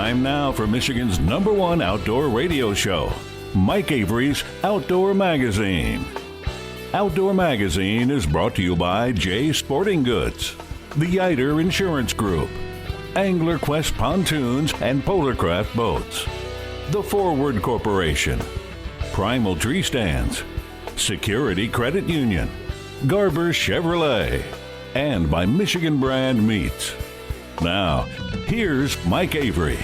Time now for Michigan's #1 outdoor radio show, Mike Avery's Outdoor Magazine. Outdoor Magazine is brought to you by Jay Sporting Goods, the Yider Insurance Group, Angler Quest Pontoons and Polarcraft Boats, the Forward Corporation, Primal Tree Stands, Security Credit Union, Garber Chevrolet, and by Michigan Brand Meats. Now, here's Mike Avery.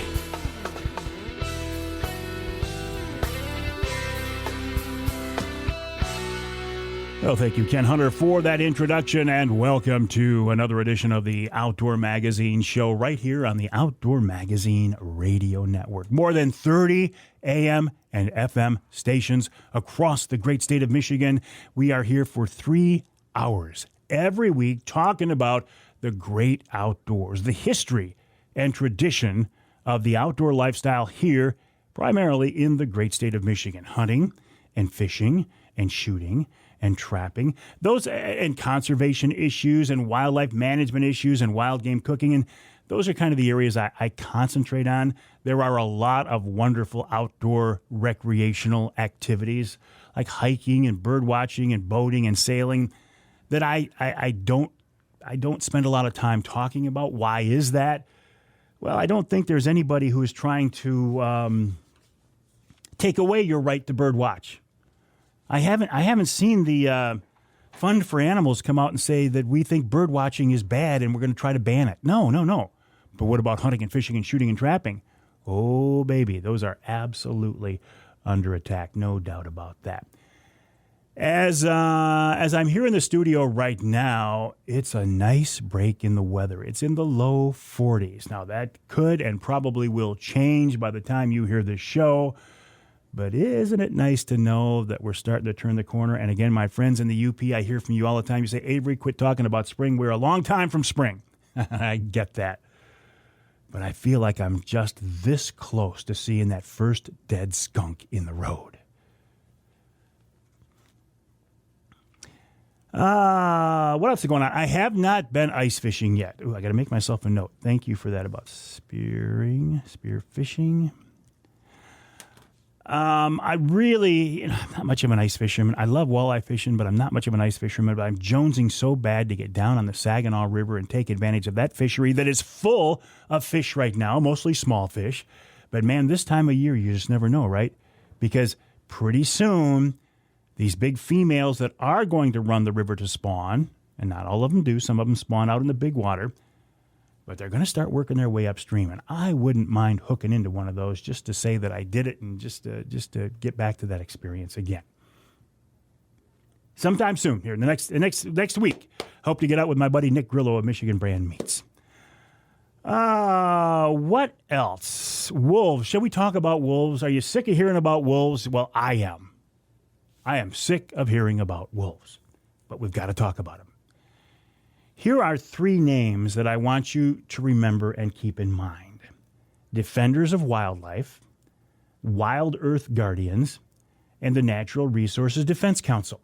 Well, thank you, Ken Hunter, for that introduction, and welcome to another edition of the Outdoor Magazine show right here on the Outdoor Magazine Radio Network. More than 30 AM and FM stations across the great state of Michigan. We are here for 3 hours every week talking about the great outdoors, the history and tradition of the outdoor lifestyle here, primarily in the great state of Michigan. Hunting and fishing and shooting and trapping, those and conservation issues and wildlife management issues and wild game cooking. And those are kind of the areas I concentrate on. There are a lot of wonderful outdoor recreational activities like hiking and bird watching and boating and sailing that I don't spend a lot of time talking about. Why is that? Well, I don't think there's anybody who is trying to take away your right to bird watch. I haven't seen the Fund for Animals come out and say that we think bird watching is bad and we're going to try to ban it. No. But what about hunting and fishing and shooting and trapping? Oh, baby, those are absolutely under attack. No doubt about that. As I'm here in the studio right now, it's a nice break in the weather. It's in the low 40s. Now, that could and probably will change by the time you hear this show. But isn't it nice to know that we're starting to turn the corner? And again, my friends in the UP, I hear from you all the time. You say, Avery, quit talking about spring. We're a long time from spring. I get that. But I feel like I'm just this close to seeing that first dead skunk in the road. What else is going on? I have not been ice fishing yet. Ooh, I got to make myself a note. Thank you for that about spear fishing. I'm not much of an ice fisherman. I love walleye fishing, but I'm not much of an ice fisherman. But I'm jonesing so bad to get down on the Saginaw River and take advantage of that fishery that is full of fish right now, mostly small fish. But man, this time of year, you just never know, right? Because pretty soon, these big females that are going to run the river to spawn, and not all of them do, some of them spawn out in the big water, but they're going to start working their way upstream. And I wouldn't mind hooking into one of those just to say that I did it and just to get back to that experience again. Sometime soon, here in the next week. Hope to get out with my buddy Nick Grillo of Michigan Brand Meats. What else? Wolves. Shall we talk about wolves? Are you sick of hearing about wolves? Well, I am. I am sick of hearing about wolves, but we've got to talk about them. Here are 3 names that I want you to remember and keep in mind. Defenders of Wildlife, Wild Earth Guardians, and the Natural Resources Defense Council.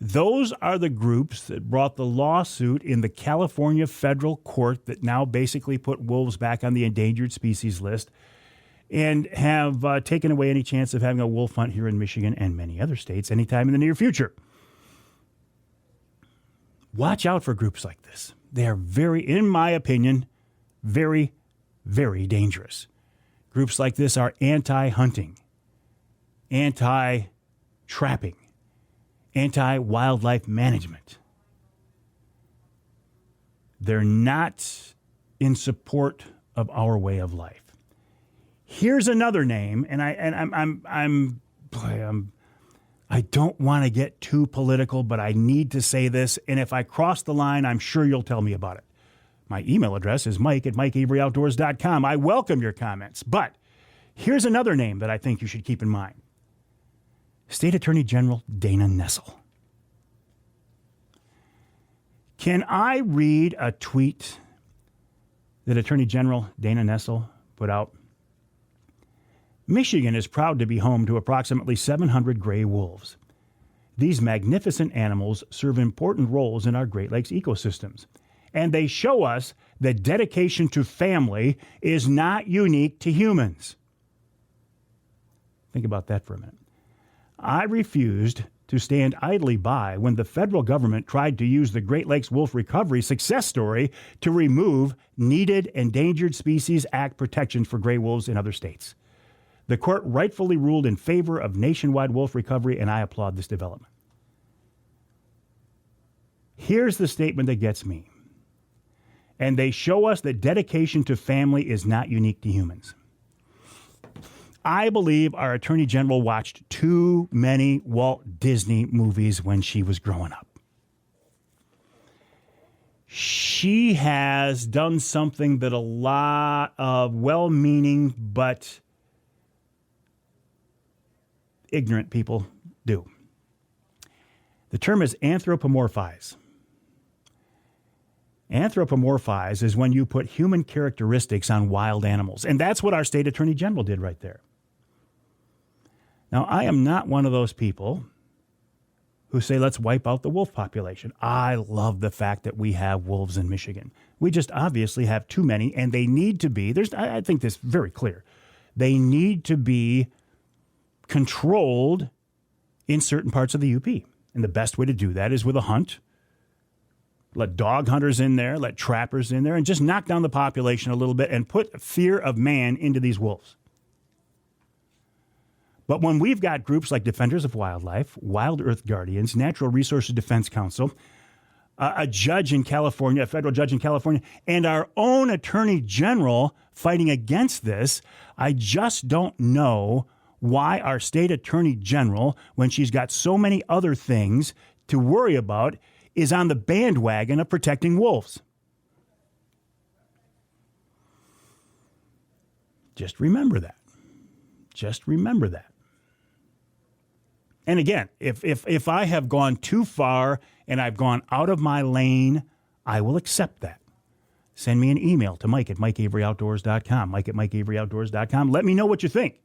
Those are the groups that brought the lawsuit in the California federal court that now basically put wolves back on the endangered species list and have taken away any chance of having a wolf hunt here in Michigan and many other states anytime in the near future. Watch out for groups like this. They are in my opinion, very, very dangerous. Groups like this are anti-hunting, anti-trapping, anti-wildlife management. They're not in support of our way of life. Here's another name, and I don't want to get too political, but I need to say this, and if I cross the line, I'm sure you'll tell me about it. My email address is mike@mikeaveryoutdoors.com. I welcome your comments, but here's another name that I think you should keep in mind. State Attorney General Dana Nessel. Can I read a tweet that Attorney General Dana Nessel put out? Michigan is proud to be home to approximately 700 gray wolves. These magnificent animals serve important roles in our Great Lakes ecosystems, and they show us that dedication to family is not unique to humans. Think about that for a minute. I refused to stand idly by when the federal government tried to use the Great Lakes Wolf Recovery success story to remove needed Endangered Species Act protections for gray wolves in other states. The court rightfully ruled in favor of nationwide wolf recovery, and I applaud this development. Here's the statement that gets me. And they show us that dedication to family is not unique to humans. I believe our Attorney General watched too many Walt Disney movies when she was growing up. She has done something that a lot of well-meaning but ignorant people do. The term is anthropomorphize. Anthropomorphize is when you put human characteristics on wild animals. And that's what our state attorney general did right there. Now, I am not one of those people who say, let's wipe out the wolf population. I love the fact that we have wolves in Michigan. We just obviously have too many, and they need to be, I think this is very clear, they need to be controlled in certain parts of the UP. And the best way to do that is with a hunt. Let dog hunters in there, let trappers in there, and just knock down the population a little bit and put fear of man into these wolves. But when we've got groups like Defenders of Wildlife, Wild Earth Guardians, Natural Resources Defense Council, a judge in California, a federal judge in California, and our own attorney general fighting against this, I just don't know why our state attorney general, when she's got so many other things to worry about, is on the bandwagon of protecting wolves. Just remember that. Just remember that. And again, if I have gone too far and I've gone out of my lane, I will accept that. Send me an email to Mike at MikeAveryOutdoors.com, Mike at MikeAveryOutdoors.com. Let me know what you think.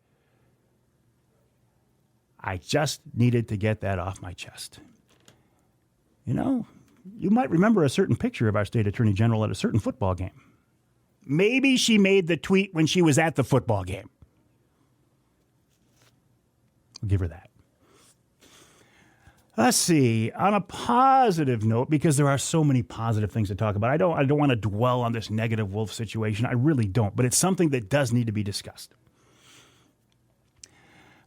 I just needed to get that off my chest. You know, you might remember a certain picture of our state attorney general at a certain football game. Maybe she made the tweet when she was at the football game. I'll give her that. Let's see. On a positive note, because there are so many positive things to talk about, I don't want to dwell on this negative wolf situation. I really don't, but it's something that does need to be discussed.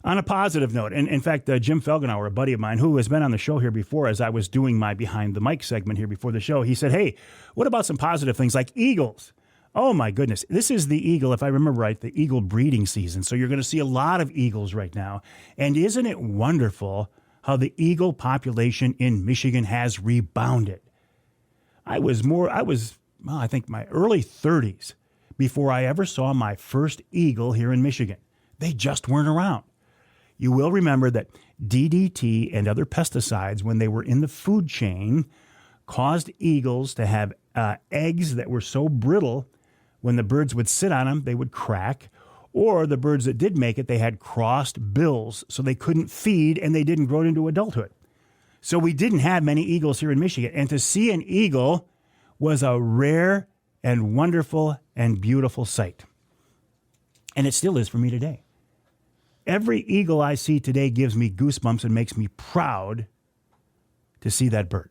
On a positive note, and in fact, Jim Felgenauer, a buddy of mine who has been on the show here before as I was doing my Behind the Mic segment here before the show, he said, hey, what about some positive things like eagles? Oh, my goodness. This is the eagle, if I remember right, the eagle breeding season. So you're going to see a lot of eagles right now. And isn't it wonderful how the eagle population in Michigan has rebounded? I think my early 30s before I ever saw my first eagle here in Michigan. They just weren't around. You will remember that DDT and other pesticides, when they were in the food chain, caused eagles to have eggs that were so brittle, when the birds would sit on them, they would crack. Or the birds that did make it, they had crossed bills, so they couldn't feed and they didn't grow into adulthood. So we didn't have many eagles here in Michigan. And to see an eagle was a rare and wonderful and beautiful sight. And it still is for me today. Every eagle I see today gives me goosebumps and makes me proud to see that bird.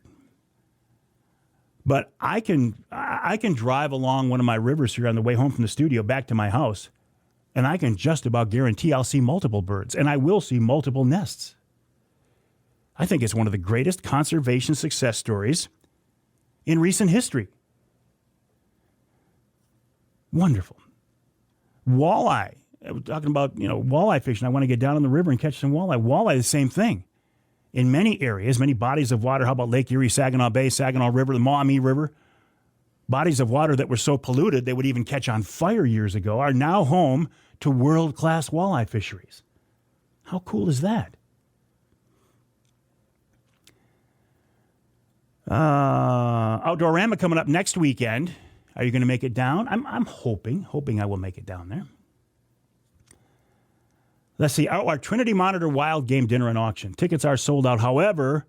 But I can drive along one of my rivers here on the way home from the studio back to my house, and I can just about guarantee I'll see multiple birds, and I will see multiple nests. I think it's one of the greatest conservation success stories in recent history. Wonderful. Walleye. We're talking about, walleye fishing. I want to get down on the river and catch some walleye. Walleye, the same thing. In many areas, many bodies of water, how about Lake Erie, Saginaw Bay, Saginaw River, the Maumee River, bodies of water that were so polluted they would even catch on fire years ago, are now home to world-class walleye fisheries. How cool is that? Outdoorama coming up next weekend. Are you going to make it down? I'm hoping I will make it down there. Let's see, our Trinity Monitor Wild Game Dinner and Auction. Tickets are sold out. However,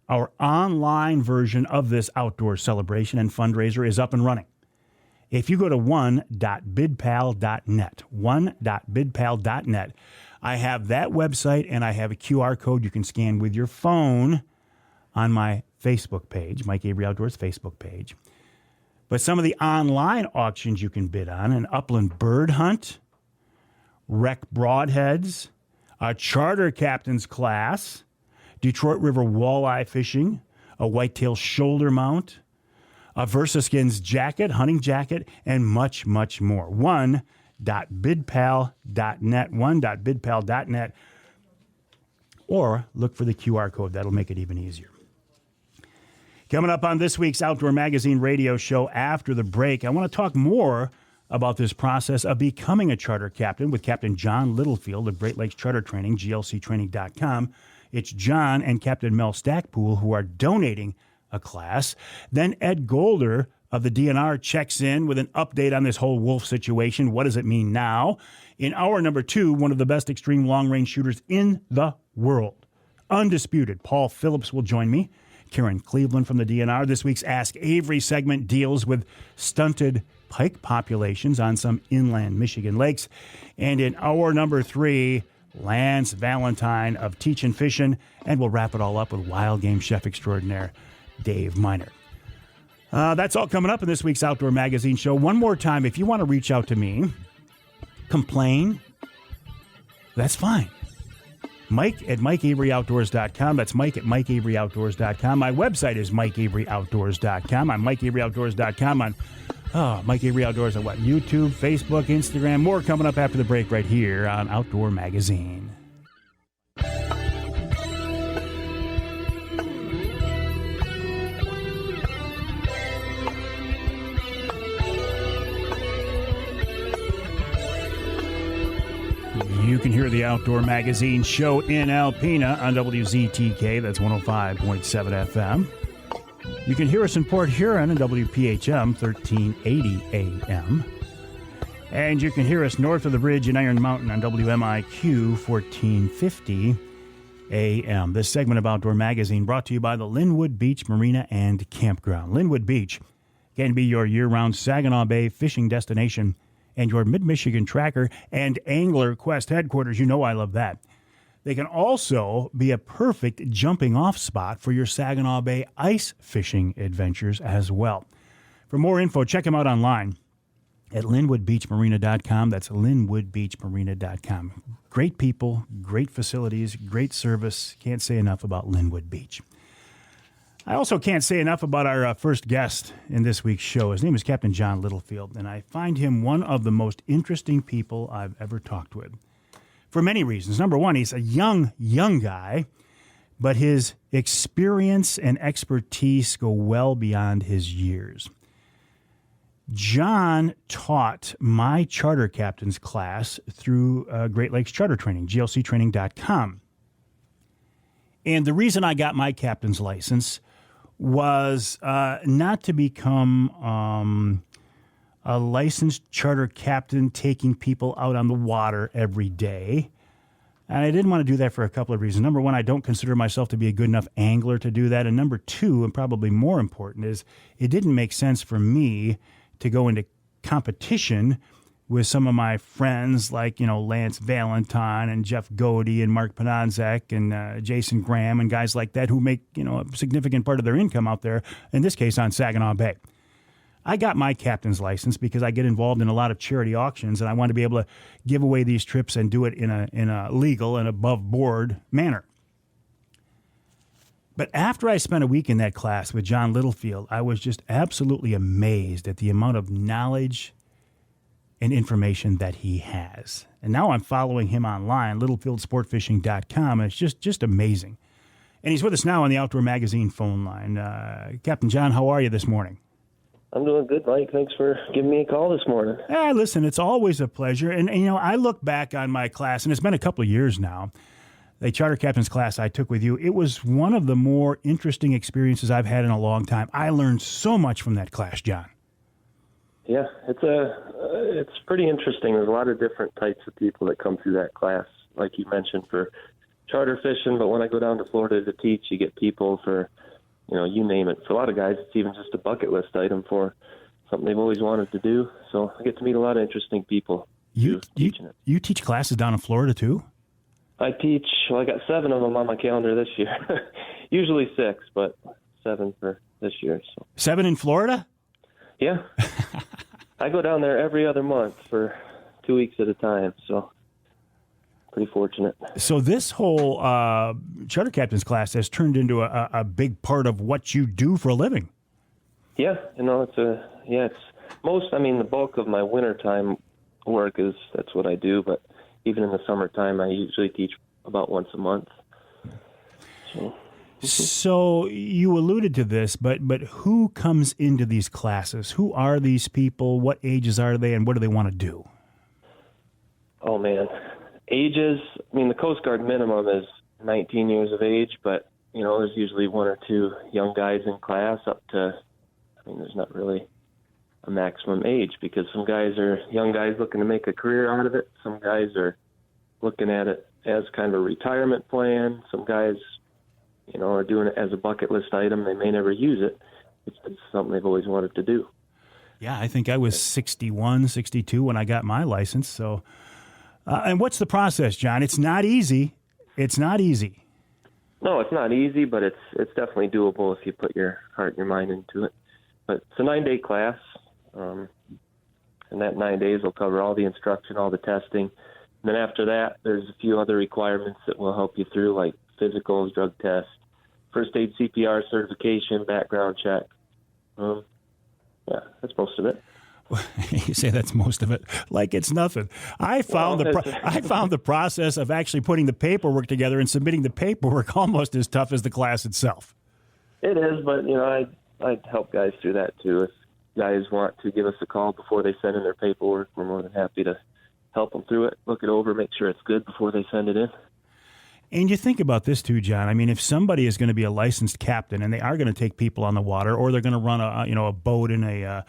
our online version of this outdoor celebration and fundraiser is up and running. If you go to one.bidpal.net, I have that website and I have a QR code you can scan with your phone on my Facebook page, Mike Avery Outdoors Facebook page. But some of the online auctions you can bid on: an upland bird hunt, wreck broadheads, a charter captain's class, Detroit River walleye fishing, a whitetail shoulder mount, a Versaskins jacket, hunting jacket, and much, much more. One.bidpal.net, or look for the QR code. That'll make it even easier. Coming up on this week's Outdoor Magazine radio show after the break, I want to talk more about this process of becoming a charter captain with Captain John Littlefield of Great Lakes Charter Training, glctraining.com. It's John and Captain Mel Stackpool who are donating a class. Then Ed Golder of the DNR checks in with an update on this whole wolf situation. What does it mean now? In hour number 2, one of the best extreme long-range shooters in the world, undisputed, Paul Phillips, will join me. Karen Cleveland from the DNR. This week's Ask Avery segment deals with stunted pike populations on some inland Michigan lakes. And in hour number 3, Lance Valentine of Teachin Fishin, and we'll wrap it all up with wild game chef extraordinaire Dave Minar. That's all coming up in this week's Outdoor Magazine show. One more time, if you want to reach out to me, complain, that's fine. Mike at MikeAveryOutdoors.com. That's Mike at MikeAveryOutdoors.com. My website is MikeAveryOutdoors.com. I'm MikeAveryOutdoors.com on Mike Avery Outdoors on what? YouTube, Facebook, Instagram. More coming up after the break right here on Outdoor Magazine. You can hear the Outdoor Magazine show in Alpena on WZTK. That's 105.7 FM. You can hear us in Port Huron on WPHM 1380 AM. And you can hear us north of the bridge in Iron Mountain on WMIQ 1450 AM. This segment of Outdoor Magazine brought to you by the Linwood Beach Marina and Campground. Linwood Beach can be your year-round Saginaw Bay fishing destination and your Mid-Michigan Tracker and Angler Quest headquarters. You know I love that. They can also be a perfect jumping-off spot for your Saginaw Bay ice fishing adventures as well. For more info, check them out online at linwoodbeachmarina.com. That's linwoodbeachmarina.com. Great people, great facilities, great service. Can't say enough about Linwood Beach. I also can't say enough about our first guest in this week's show. His name is Captain John Littlefield, and I find him one of the most interesting people I've ever talked with for many reasons. Number one, he's a young guy, but his experience and expertise go well beyond his years. John taught my charter captain's class through Great Lakes Charter Training, glctraining.com. And the reason I got my captain's license was not to become a licensed charter captain taking people out on the water every day. And I didn't want to do that for a couple of reasons. Number one, I don't consider myself to be a good enough angler to do that. And number two, and probably more important, is it didn't make sense for me to go into competition with some of my friends like, Lance Valentine and Jeff Godey and Mark Pananzek and Jason Graham and guys like that who make, a significant part of their income out there, in this case on Saginaw Bay. I got my captain's license because I get involved in a lot of charity auctions, and I want to be able to give away these trips and do it in a legal and above board manner. But after I spent a week in that class with John Littlefield, I was just absolutely amazed at the amount of knowledge and information that he has. And now I'm following him online, littlefieldsportfishing.com, and it's just amazing. And he's with us now on the Outdoor Magazine phone line. Captain John, how are you this morning? I'm doing good, Mike. Thanks for giving me a call this morning. Listen, it's always a pleasure. And I look back on my class, and it's been a couple of years now, the charter captain's class I took with you. It was one of the more interesting experiences I've had in a long time. I learned so much from that class, John. Yeah, it's pretty interesting. There's a lot of different types of people that come through that class, like you mentioned, for charter fishing. But when I go down to Florida to teach, you get people for, you name it. For a lot of guys, it's even just a bucket list item for something they've always wanted to do. So I get to meet a lot of interesting people teaching it. You teach classes down in Florida too? I teach, I got 7 of them on my calendar this year. Usually 6, but 7 for this year. So 7 in Florida? Yeah. I go down there every other month for 2 weeks at a time, so pretty fortunate. So this whole charter captain's class has turned into a big part of what you do for a living. Yeah, it's most, the bulk of my wintertime work that's what I do, but even in the summertime, I usually teach about once a month. So you alluded to this, but who comes into these classes? Who are these people? What ages are they, and what do they want to do? Oh, man. Ages, the Coast Guard minimum is 19 years of age, but, there's usually 1 or 2 young guys in class up to, there's not really a maximum age because some guys are young guys looking to make a career out of it. Some guys are looking at it as kind of a retirement plan. Some guys, are doing it as a bucket list item. They may never use it. It's something they've always wanted to do. Yeah, I think I was 61, 62 when I got my license. So, and what's the process, John? It's not easy. It's not easy. No, it's not easy, but it's definitely doable if you put your heart and your mind into it. But it's a 9-day class, and that 9 days will cover all the instruction, all the testing. And then after that, there's a few other requirements that will help you through, like physicals, drug tests, first aid CPR certification, background check. Yeah, that's most of it. You say that's most of it, like it's nothing. I found the process of actually putting the paperwork together and submitting the paperwork almost as tough as the class itself. It is, but I'd help guys through that too. If guys want to give us a call before they send in their paperwork, we're more than happy to help them through it, look it over, make sure it's good before they send it in. And you think about this too, John. If somebody is going to be a licensed captain and they are going to take people on the water, or they're going to run a boat in a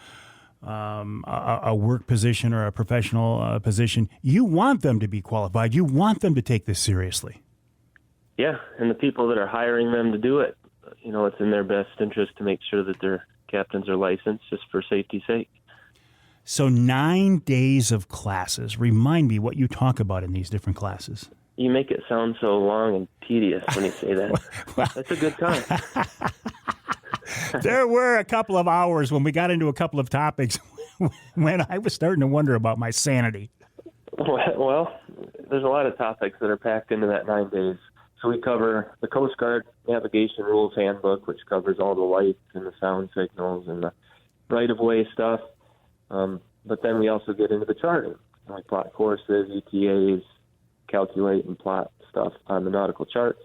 work position or a professional position, you want them to be qualified. You want them to take this seriously. Yeah, and the people that are hiring them to do it, it's in their best interest to make sure that their captains are licensed just for safety's sake. So 9 days of classes. Remind me what you talk about in these different classes. You make it sound so long and tedious when you say that. Well, that's a good time. There were a couple of hours when we got into a couple of topics when I was starting to wonder about my sanity. Well, there's a lot of topics that are packed into that 9 days. So we cover the Coast Guard Navigation Rules Handbook, which covers all the lights and the sound signals and the right-of-way stuff. But then we also get into the charting. We plot courses, ETAs, calculate and plot stuff on the nautical charts.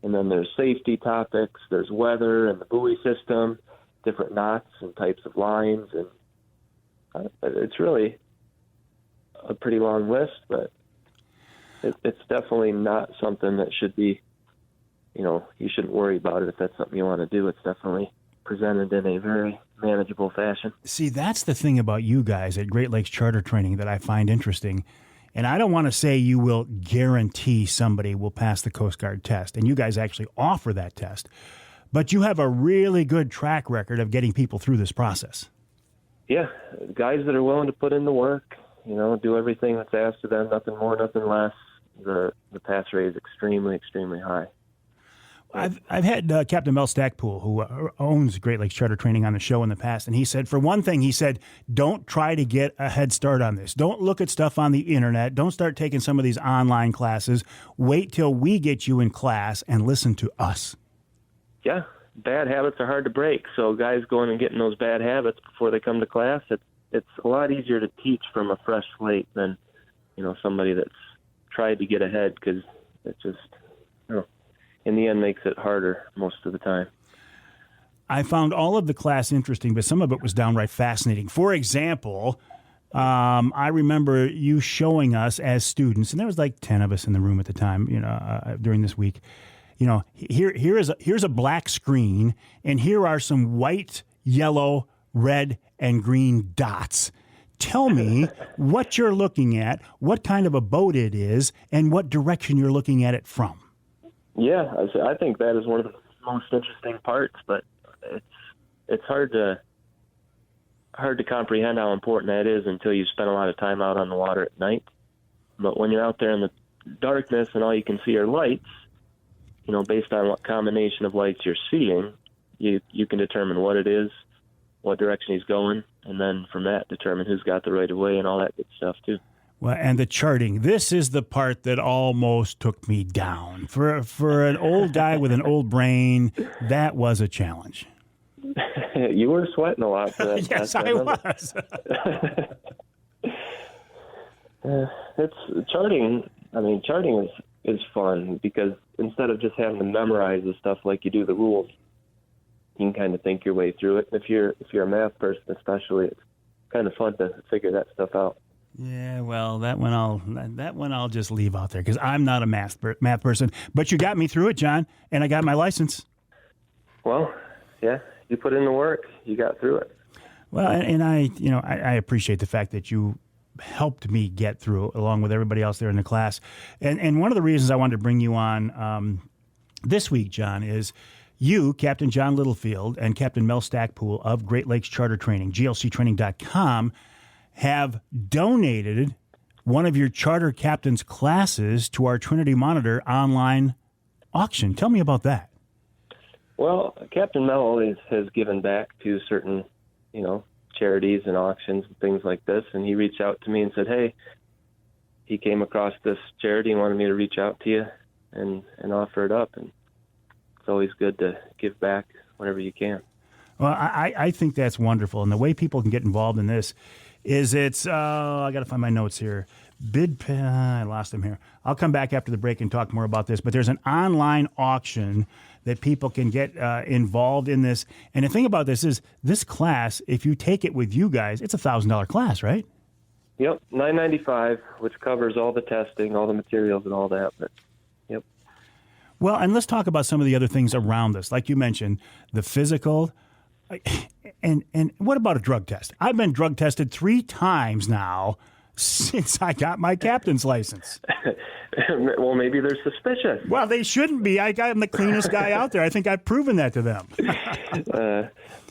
And then there's safety topics, there's weather and the buoy system, different knots and types of lines. And it's really a pretty long list, but it's definitely not something that should be, you shouldn't worry about it if that's something you want to do. It's definitely presented in a very manageable fashion. See, that's the thing about you guys at Great Lakes Charter Training that I find interesting. And I don't want to say you will guarantee somebody will pass the Coast Guard test, and you guys actually offer that test, but you have a really good track record of getting people through this process. Yeah, guys that are willing to put in the work, do everything that's asked of them, nothing more, nothing less. The pass rate is extremely, extremely high. I've had Captain Mel Stackpool, who owns Great Lakes Charter Training, on the show in the past, and he said, for one thing, don't try to get a head start on this. Don't look at stuff on the internet. Don't start taking some of these online classes. Wait till we get you in class and listen to us. Yeah, bad habits are hard to break, so guys going and getting those bad habits before they come to class, it's a lot easier to teach from a fresh slate than, somebody that's tried to get ahead, because it just, in the end, makes it harder most of the time. I found all of the class interesting, but some of it was downright fascinating. For example, I remember you showing us as students, and there was like 10 of us in the room at the time, during this week. Here's a black screen, and here are some white, yellow, red, and green dots. Tell me what you're looking at, what kind of a boat it is, and what direction you're looking at it from. Yeah, I think that is one of the most interesting parts, but it's hard to hard to comprehend how important that is until you spend a lot of time out on the water at night. But when you're out there in the darkness and all you can see are lights, based on what combination of lights you're seeing, you can determine what it is, what direction he's going, and then from that determine who's got the right of way and all that good stuff too. Well, and the charting, this is the part that almost took me down. For an old guy with an old brain, that was a challenge. You were sweating a lot for that. Yes, I was. It's charting. I mean, charting is fun because instead of just having to memorize the stuff like you do the rules, you can kind of think your way through it. If you're a math person, especially, it's kind of fun to figure that stuff out. Yeah, well, that one I'll just leave out there because I'm not a math person. But you got me through it, John, and I got my license. Well, yeah, you put in the work, you got through it. Well, and I appreciate the fact that you helped me get through it along with everybody else there in the class. And one of the reasons I wanted to bring you on this week, John, is you, Captain John Littlefield, and Captain Mel Stackpool of Great Lakes Charter Training, glctraining.com, have donated one of your charter captain's classes to our Trinity Monitor online auction. Tell me about that. Well, Captain Mel always has given back to certain, charities and auctions and things like this, and he reached out to me and said, hey, he came across this charity and wanted me to reach out to you and offer it up. And it's always good to give back whenever you can. Well, I think that's wonderful. And the way people can get involved in this is I got to find my notes here. I lost them here. I'll come back after the break and talk more about this. But there's an online auction that people can get involved in this. And the thing about this is this class, if you take it with you guys, it's a $1,000 class, right? Yep, $995, which covers all the testing, all the materials and all that. But yep. Well, and let's talk about some of the other things around this. Like you mentioned, the physical. And what about a drug test? I've been drug tested 3 times now since I got my captain's license. Well, maybe they're suspicious. Well, they shouldn't be. I'm the cleanest guy out there. I think I've proven that to them.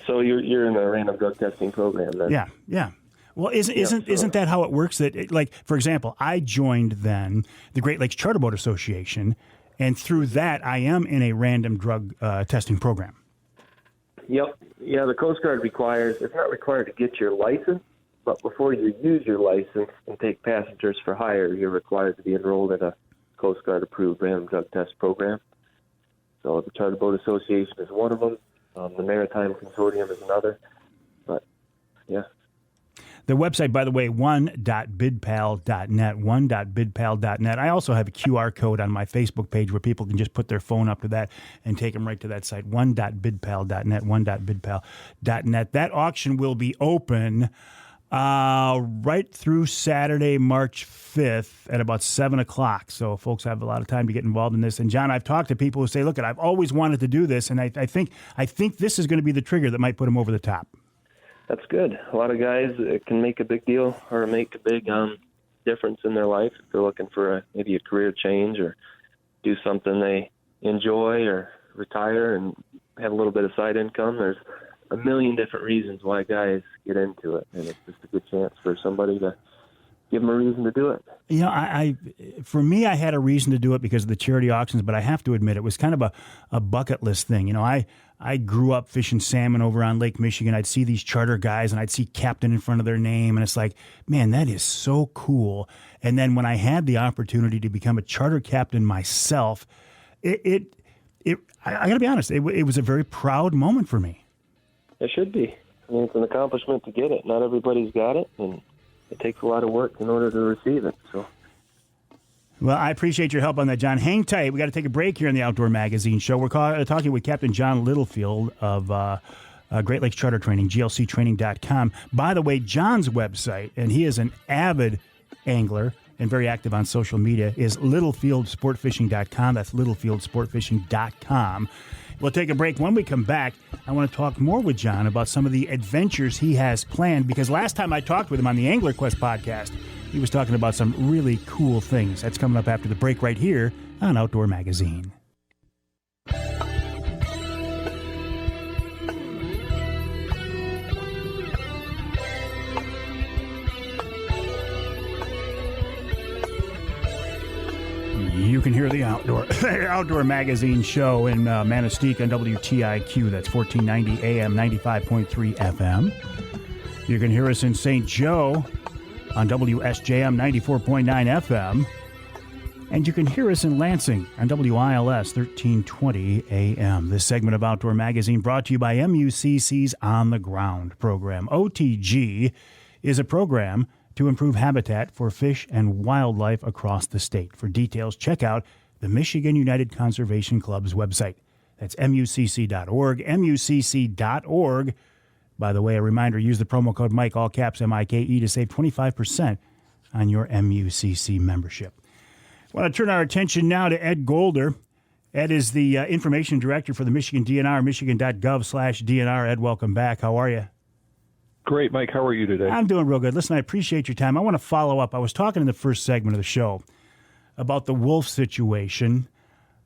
So you're in a random drug testing program then? Yeah. Well, isn't that how it works? That like, for example, I joined then the Great Lakes Charter Boat Association, and through that, I am in a random drug testing program. Yep. Yeah, the Coast Guard it's not required to get your license, but before you use your license and take passengers for hire, you're required to be enrolled in a Coast Guard approved random drug test program. So the Charter Boat Association is one of them. The Maritime Consortium is another. But, yeah. The website, by the way, one.bidpal.net, one.bidpal.net. I also have a QR code on my Facebook page where people can just put their phone up to that and take them right to that site, one.bidpal.net, one.bidpal.net. That auction will be open right through Saturday, March 5th at about 7 o'clock. So folks have a lot of time to get involved in this. And, John, I've talked to people who say, look, I've always wanted to do this, and I think this is going to be the trigger that might put them over the top. That's good. A lot of guys can make a big deal or make a big difference in their life if they're looking for maybe a career change or do something they enjoy or retire and have a little bit of side income. There's a million different reasons why guys get into it, and it's just a good chance for somebody to give them a reason to do it. For me, I had a reason to do it because of the charity auctions, but I have to admit it was kind of a bucket list thing. I grew up fishing salmon over on Lake Michigan. I'd see these charter guys, and I'd see captain in front of their name, and it's like, man, that is so cool. And then when I had the opportunity to become a charter captain myself, I got to be honest, it was a very proud moment for me. It should be. I mean, it's an accomplishment to get it. Not everybody's got it, and it takes a lot of work in order to receive it. So. Well, I appreciate your help on that, John. Hang tight. We got to take a break here in the Outdoor Magazine Show. We're talking with Captain John Littlefield of Great Lakes Charter Training, glctraining.com. By the way, John's website, and he is an avid angler and very active on social media, is littlefieldsportfishing.com. That's littlefieldsportfishing.com. We'll take a break. When we come back, I want to talk more with John about some of the adventures he has planned, because last time I talked with him on the Angler Quest podcast, he was talking about some really cool things. That's coming up after the break right here on Outdoor Magazine. You can hear the Outdoor Magazine show in Manistee on WTIQ. That's 1490 AM, 95.3 FM. You can hear us in St. Joe on WSJM 94.9 FM. And you can hear us in Lansing on WILS 1320 AM. This segment of Outdoor Magazine brought to you by MUCC's On the Ground program. OTG is a program to improve habitat for fish and wildlife across the state. For details, check out the Michigan United Conservation Club's website. That's MUCC.org, MUCC.org. By the way, a reminder, use the promo code Mike, all caps MIKE, to save 25% on your MUCC membership. I want to turn our attention now to Ed Golder. Ed is the information director for the Michigan DNR, michigan.gov/DNR. Ed, welcome back. How are you? Great, Mike. How are you today? I'm doing real good. Listen, I appreciate your time. I want to follow up. I was talking in the first segment of the show about the wolf situation.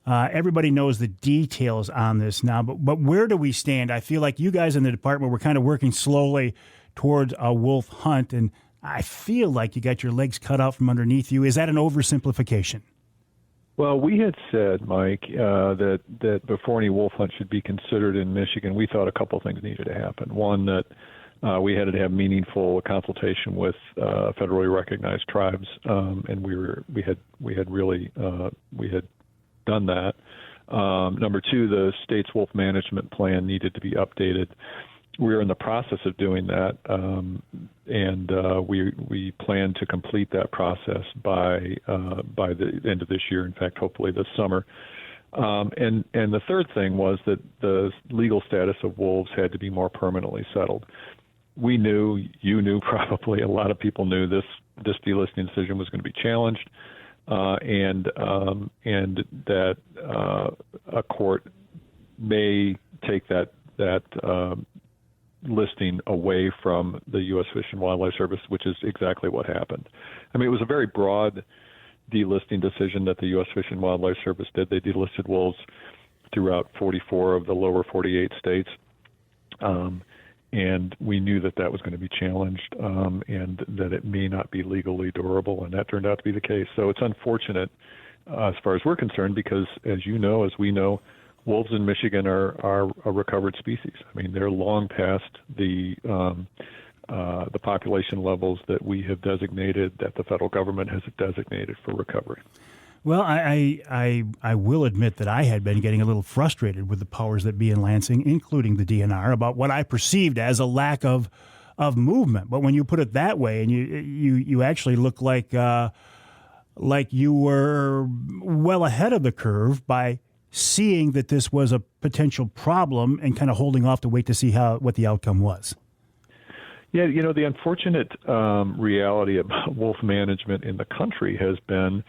Everybody knows the details on this now, but where do we stand? I feel like you guys in the department were kind of working slowly towards a wolf hunt, and I feel like you got your legs cut out from underneath you. Is that an oversimplification? Well, we had said, Mike, that before any wolf hunt should be considered in Michigan, we thought a couple things needed to happen. One, that we had to have meaningful consultation with federally recognized tribes, and we had done that. Number two, the state's wolf management plan needed to be updated. We're in the process of doing that, and we plan to complete that process by the end of this year. In fact, hopefully this summer. And the third thing was that the legal status of wolves had to be more permanently settled. We knew, you knew, probably a lot of people knew this delisting decision was going to be challenged, and that a court may take that listing away from the U.S. Fish and Wildlife Service, which is exactly what happened. I mean, it was a very broad delisting decision that the U.S. Fish and Wildlife Service did. They delisted wolves throughout 44 of the lower 48 states. And we knew that was going to be challenged, and that it may not be legally durable, and that turned out to be the case. So it's unfortunate as far as we're concerned, because as you know, as we know, wolves in Michigan are a recovered species. I mean, they're long past the population levels that we have designated, that the federal government has designated for recovery. Well, I will admit that I had been getting a little frustrated with the powers that be in Lansing, including the DNR, about what I perceived as a lack of movement. But when you put it that way, and you actually look like you were well ahead of the curve by seeing that this was a potential problem and kind of holding off to wait to see what the outcome was. Yeah, the unfortunate reality about wolf management in the country has been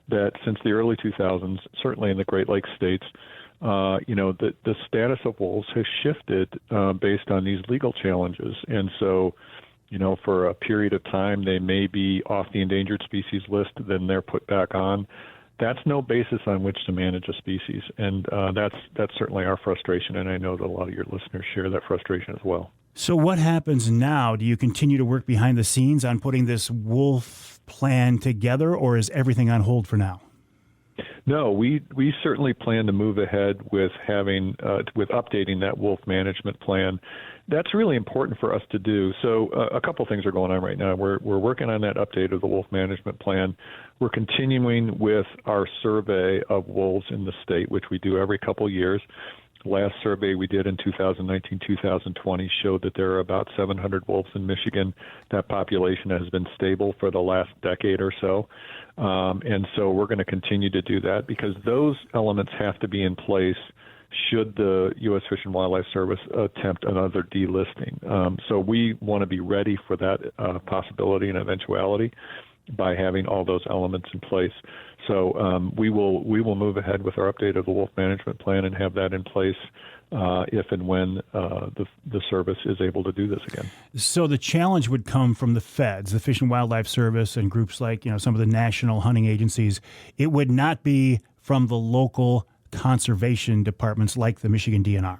that since the early 2000s, certainly in the Great Lakes states, the status of wolves has shifted based on these legal challenges. And so, for a period of time, they may be off the endangered species list, then they're put back on. That's no basis on which to manage a species. And that's certainly our frustration, and I know that a lot of your listeners share that frustration as well. So what happens now? Do you continue to work behind the scenes on putting this wolf plan together, or is everything on hold for now? No, we certainly plan to move ahead with with updating that wolf management plan. That's really important for us to do. So a couple things are going on right now. We're working on that update of the wolf management plan. We're continuing with our survey of wolves in the state, which we do every couple years. Last survey we did in 2019-2020 showed that there are about 700 wolves in Michigan. That population has been stable for the last decade or so. And so we're going to continue to do that, because those elements have to be in place should the U.S. Fish and Wildlife Service attempt another delisting. So we want to be ready for that possibility and eventuality by having all those elements in place. So we will move ahead with our update of the wolf management plan and have that in place if and when the service is able to do this again. So the challenge would come from the feds, the Fish and Wildlife Service, and groups like some of the national hunting agencies. It would not be from the local conservation departments like the Michigan DNR.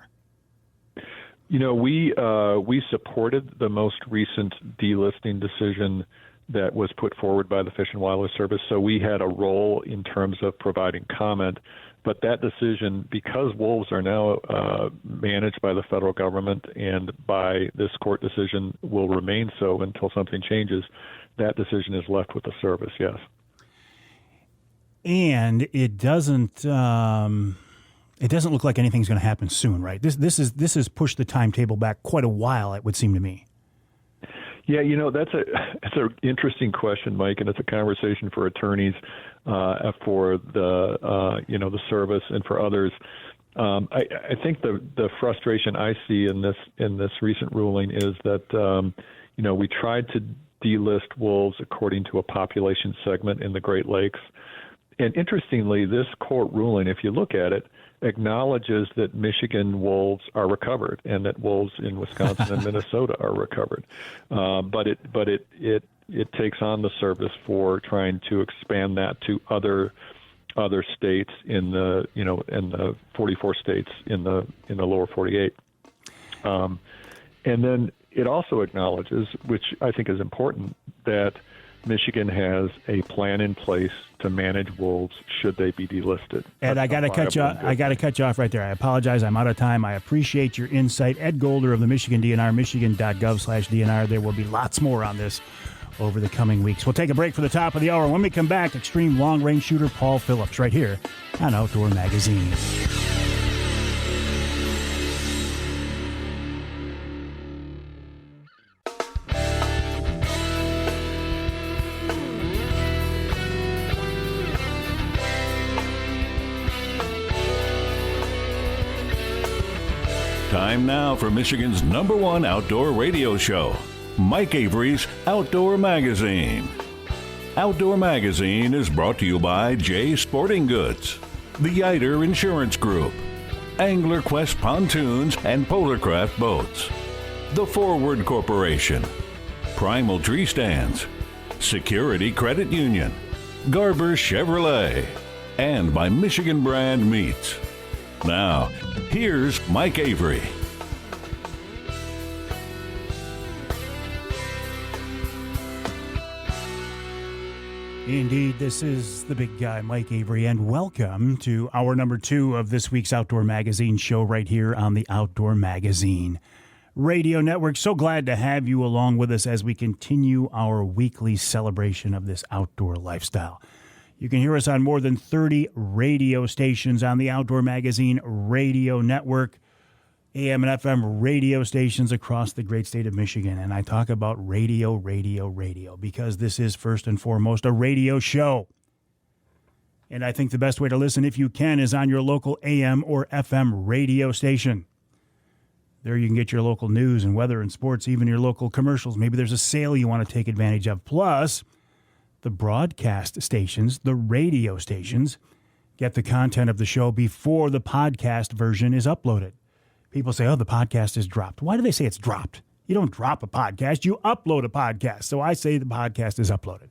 We supported the most recent delisting decision that was put forward by the Fish and Wildlife Service. So we had a role in terms of providing comment. But that decision, because wolves are now managed by the federal government and by this court decision will remain so until something changes, that decision is left with the service, yes. And it doesn't look like anything's going to happen soon, right? This has pushed the timetable back quite a while, it would seem to me. Yeah, it's an interesting question, Mike, and it's a conversation for attorneys, for the service and for others. I think the frustration I see in this recent ruling is that we tried to delist wolves according to a population segment in the Great Lakes, and interestingly, this court ruling, if you look at it, acknowledges that Michigan wolves are recovered and that wolves in Wisconsin and Minnesota are recovered, but it takes on the service for trying to expand that to other states in the 44 states in the lower 48, and then it also acknowledges, which I think is important, that Michigan has a plan in place to manage wolves should they be delisted. Ed, I got to cut you off right there. I apologize. I'm out of time. I appreciate your insight. Ed Golder of the Michigan DNR, michigan.gov/DNR. There will be lots more on this over the coming weeks. We'll take a break for the top of the hour. When we come back, extreme long-range shooter Paul Phillips right here on Outdoor Magazine. Time now for Michigan's #1 outdoor radio show, Mike Avery's Outdoor Magazine. Outdoor Magazine is brought to you by Jay Sporting Goods, the Yider Insurance Group, Angler Quest Pontoons and Polarcraft Boats, the Forward Corporation, Primal Tree Stands, Security Credit Union, Garber Chevrolet, and by Michigan Brand Meats. Now, here's Mike Avery. Indeed, this is the big guy, Mike Avery, and welcome to hour number 2 of this week's Outdoor Magazine show right here on the Outdoor Magazine Radio Network. So glad to have you along with us as we continue our weekly celebration of this outdoor lifestyle. You can hear us on more than 30 radio stations on the Outdoor Magazine Radio Network, AM and FM radio stations across the great state of Michigan. And I talk about radio, because this is first and foremost a radio show. And I think the best way to listen, if you can, is on your local AM or FM radio station. There you can get your local news and weather and sports, even your local commercials. Maybe there's a sale you want to take advantage of. Plus, the broadcast stations, the radio stations, get the content of the show before the podcast version is uploaded. People say, oh, the podcast is dropped. Why do they say it's dropped? You don't drop a podcast, you upload a podcast. So I say the podcast is uploaded.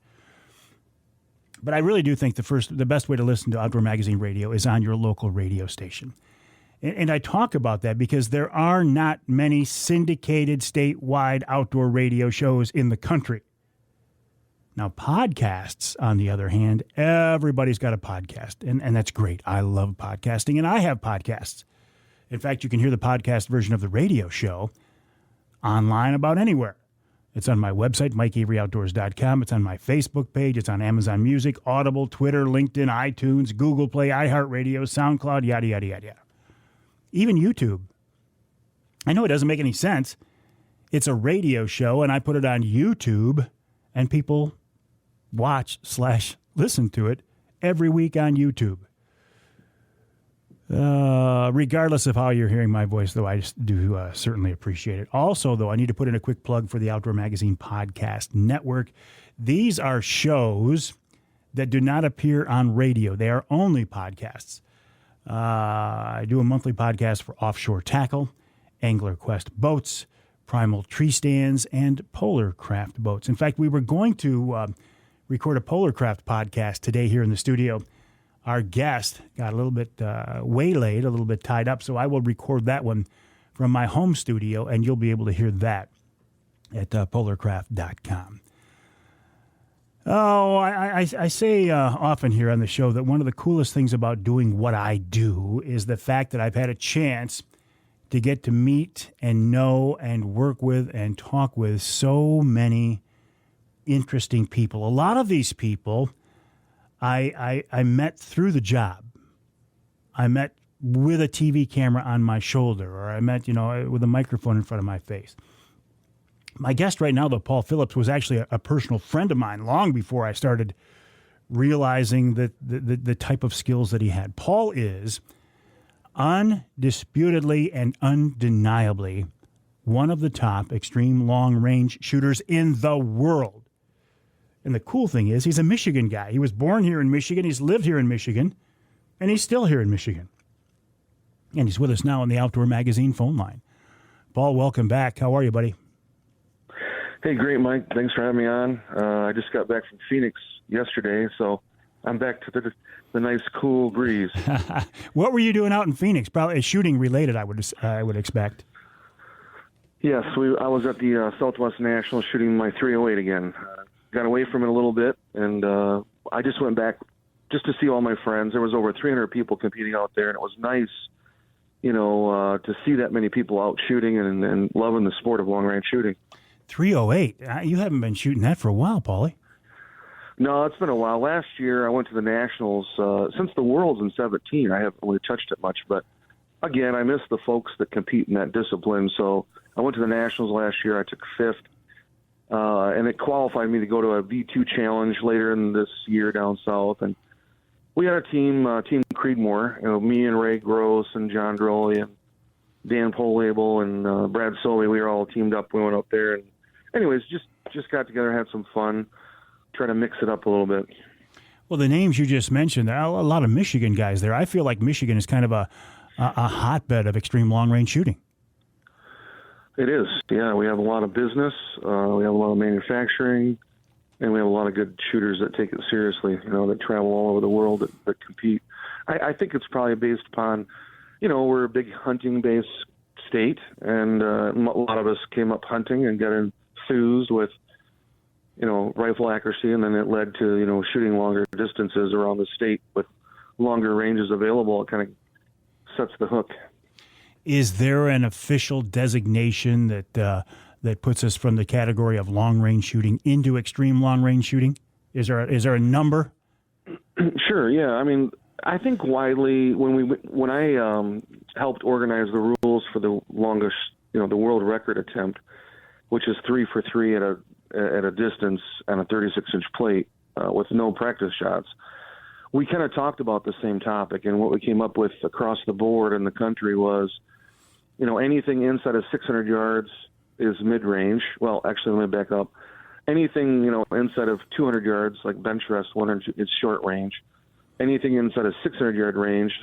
But I really do think the best way to listen to Outdoor Magazine Radio is on your local radio station. And I talk about that because there are not many syndicated statewide outdoor radio shows in the country. Now, podcasts, on the other hand, everybody's got a podcast, and that's great. I love podcasting, and I have podcasts. In fact, you can hear the podcast version of the radio show online about anywhere. It's on my website, MikeAveryOutdoors.com. It's on my Facebook page. It's on Amazon Music, Audible, Twitter, LinkedIn, iTunes, Google Play, iHeartRadio, SoundCloud, yada, yada, yada, yada. Even YouTube. I know it doesn't make any sense. It's a radio show, and I put it on YouTube, and people watch/listen to it every week on YouTube. Regardless of how you're hearing my voice, though, I just do certainly appreciate it. Also, though, I need to put in a quick plug for the Outdoor Magazine Podcast Network. These are shows that do not appear on radio. They are only podcasts. I do a monthly podcast for Offshore Tackle, Angler Quest Boats, Primal Tree Stands, and Polarcraft Boats. In fact, we were going to record a Polarcraft podcast today here in the studio. Our guest got a little bit waylaid, a little bit tied up, so I will record that one from my home studio, and you'll be able to hear that at polarcraft.com. Oh, I say often here on the show that one of the coolest things about doing what I do is the fact that I've had a chance to get to meet and know and work with and talk with so many interesting people. A lot of these people I met through the job. I met with a TV camera on my shoulder, or I met, with a microphone in front of my face. My guest right now, though, Paul Phillips, was actually a personal friend of mine long before I started realizing that the type of skills that he had. Paul is undisputedly and undeniably one of the top extreme long-range shooters in the world. And the cool thing is he's a Michigan guy. He was born here in Michigan. He's lived here in Michigan. And he's still here in Michigan. And he's with us now on the Outdoor Magazine phone line. Paul, welcome back. How are you, buddy? Hey, great, Mike. Thanks for having me on. I just got back from Phoenix yesterday, so I'm back to the nice, cool breeze. What were you doing out in Phoenix? Probably shooting related, I would expect. Yes, I was at the Southwest National shooting my 308 again. Got away from it a little bit, and I just went back just to see all my friends. There was over 300 people competing out there, and it was nice, to see that many people out shooting and loving the sport of long-range shooting. 308. You haven't been shooting that for a while, Paulie. No, it's been a while. Last year, I went to the Nationals. Since the World's in 17, I haven't really touched it much. But, again, I miss the folks that compete in that discipline. So I went to the Nationals last year. I took fifth, and it qualified me to go to a V2 challenge later in this year down south. And we had a team, Team Creedmoor, me and Ray Gross and John Droley and Dan Polabel and Brad Sobey. We were all teamed up. We went up there. And anyways, just got together, had some fun, try to mix it up a little bit. Well, the names you just mentioned, there are a lot of Michigan guys there. I feel like Michigan is kind of a hotbed of extreme long-range shooting. It is, yeah. We have a lot of business. We have a lot of manufacturing. And we have a lot of good shooters that take it seriously, that travel all over the world that compete. I think it's probably based upon, we're a big hunting-based state, and a lot of us came up hunting and got enthused with, rifle accuracy, and then it led to, shooting longer distances around the state with longer ranges available. It kind of sets the hook. Is there an official designation that puts us from the category of long-range shooting into extreme long-range shooting? Is there a number? Sure, yeah. I mean, I think widely when I helped organize the rules for the longest, the world record attempt, which is 3 for 3 at a distance on a 36-inch plate with no practice shots, we kind of talked about the same topic, and what we came up with across the board in the country was, anything inside of 600 yards is mid-range. Well, actually, let me back up. Anything, inside of 200 yards, like bench rest, 100, is short range. Anything inside of 600-yard range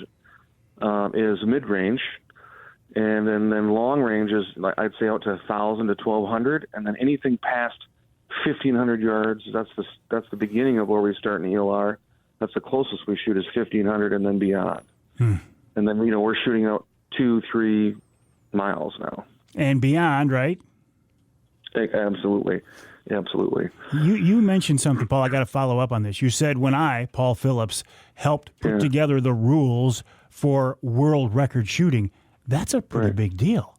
is mid-range. And then long range is, I'd say, out to 1,000 to 1,200. And then anything past 1,500 yards, that's the beginning of where we start in ELR. That's the closest we shoot is 1,500 and then beyond. And then, we're shooting out 2-3 miles now. And beyond, right? Absolutely. You mentioned something, Paul. I got to follow up on this. You said when I, Paul Phillips, helped put together the rules for world record shooting. That's a pretty big deal.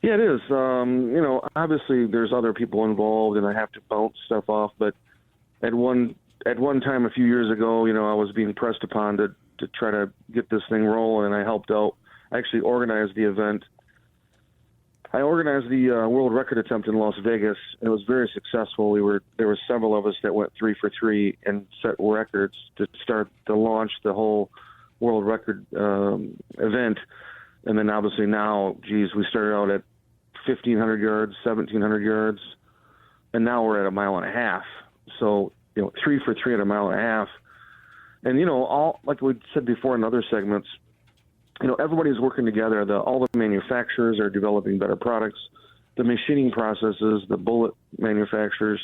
Yeah, it is. Obviously there's other people involved, and I have to bounce stuff off. But at one time a few years ago, I was being pressed upon to try to get this thing rolling, and I helped out. I actually organized the event. I organized the world record attempt in Las Vegas, and it was very successful. There were several of us that went 3 for 3 and set records to launch the whole world record event. And then obviously now, we started out at 1,500 yards, 1,700 yards, and now we're at 1.5 miles. So 3 for 3 at 1.5 miles, and all like we said before in other segments. Everybody's working together. All the manufacturers are developing better products. The machining processes, the bullet manufacturers,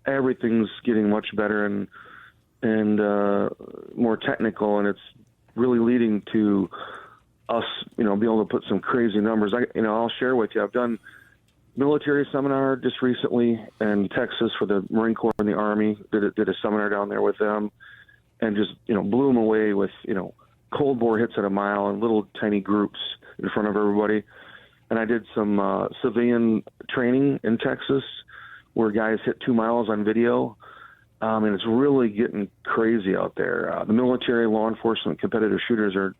everything's getting much better and more technical, and it's really leading to us, being able to put some crazy numbers. I'll share with you. I've done, military seminar just recently in Texas for the Marine Corps and the Army. Did a seminar down there with them, and just blew them away with cold bore hits at a mile in little tiny groups in front of everybody. And I did some civilian training in Texas where guys hit 2 miles on video. And it's really getting crazy out there. The military, law enforcement, competitive shooters are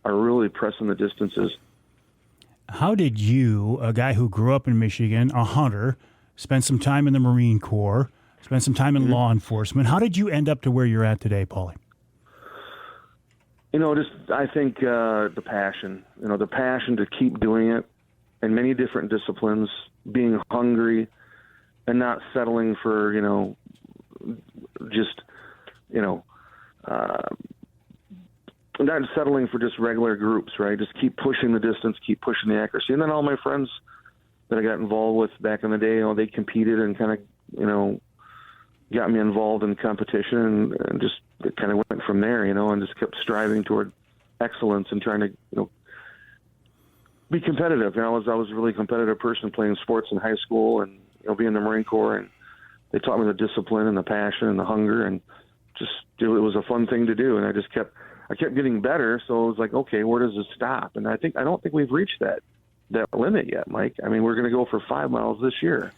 really pressing the distances. How did you, a guy who grew up in Michigan, a hunter, spent some time in the Marine Corps, spent some time in law enforcement, how did you end up to where you're at today, Paulie? I think the passion, the passion to keep doing it in many different disciplines, being hungry and not settling for, not settling for just regular groups, right? Just keep pushing the distance, keep pushing the accuracy. And then all my friends that I got involved with back in the day, they competed and kind of, got me involved in competition and just it kind of went from there, and just kept striving toward excellence and trying to, be competitive. I was a really competitive person playing sports in high school and, being in the Marine Corps, and they taught me the discipline and the passion and the hunger, and just it was a fun thing to do. And I kept getting better. So it was like, okay, where does this stop? And I don't think we've reached that limit yet, Mike. I mean, we're going to go for 5 miles this year.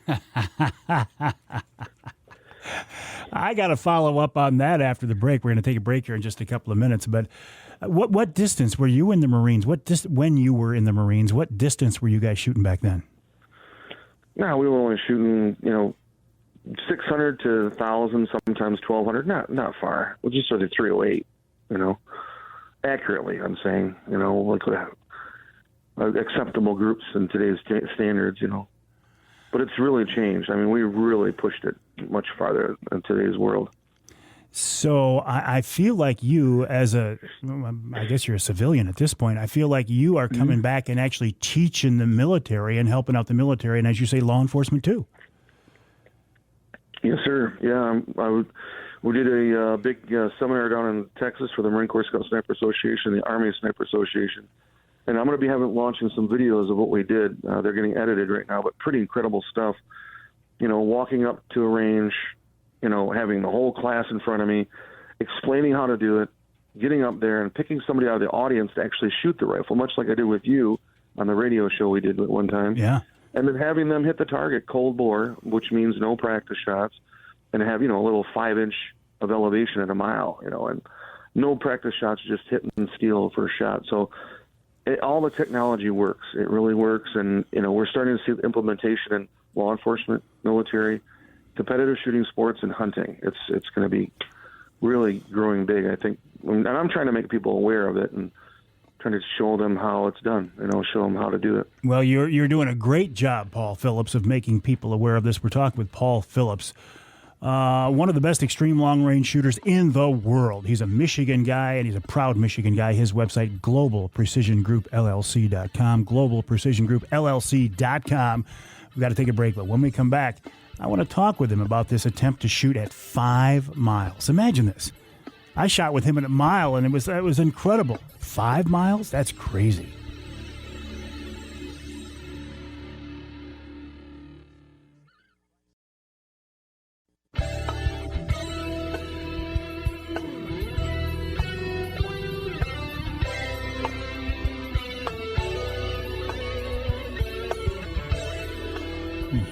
I got to follow up on that after the break. We're going to take a break here in just a couple of minutes. But what distance were you in the Marines? When you were in the Marines, what distance were you guys shooting back then? No, we were only shooting, 600 to 1,000, sometimes 1,200. Not far. We just sort of 308. Accurately, I'm saying, like acceptable groups in today's standards, But it's really changed. I mean, we really pushed it much farther in today's world. So I feel like you, I guess you're a civilian at this point, I feel like you are coming back and actually teaching the military and helping out the military, and as you say, law enforcement too. Yes, sir. Yeah, we did a big seminar down in Texas for the Marine Corps Scout Sniper Association, the Army Sniper Association. And I'm going to be launching some videos of what we did. They're getting edited right now, but pretty incredible stuff. Walking up to a range, having the whole class in front of me, explaining how to do it, getting up there and picking somebody out of the audience to actually shoot the rifle, much like I did with you on the radio show we did at one time. Yeah. And then having them hit the target cold bore, which means no practice shots, and have, a little 5-inch of elevation at a mile, and no practice shots, just hitting steel for a shot. So all the technology works. It really works. And, we're starting to see the implementation in law enforcement, military, competitive shooting sports, and hunting. It's going to be really growing big, I think. And I'm trying to make people aware of it and trying to show them how it's done, show them how to do it. Well, you're doing a great job, Paul Phillips, of making people aware of this. We're talking with Paul Phillips, one of the best extreme long-range shooters in the world. He's a Michigan guy, and he's a proud Michigan guy. His website, globalprecisiongroupllc.com, globalprecisiongroupllc.com. We've got to take a break, but when we come back, I want to talk with him about this attempt to shoot at 5 miles. Imagine this. I shot with him at a mile, and it was incredible. 5 miles? That's crazy.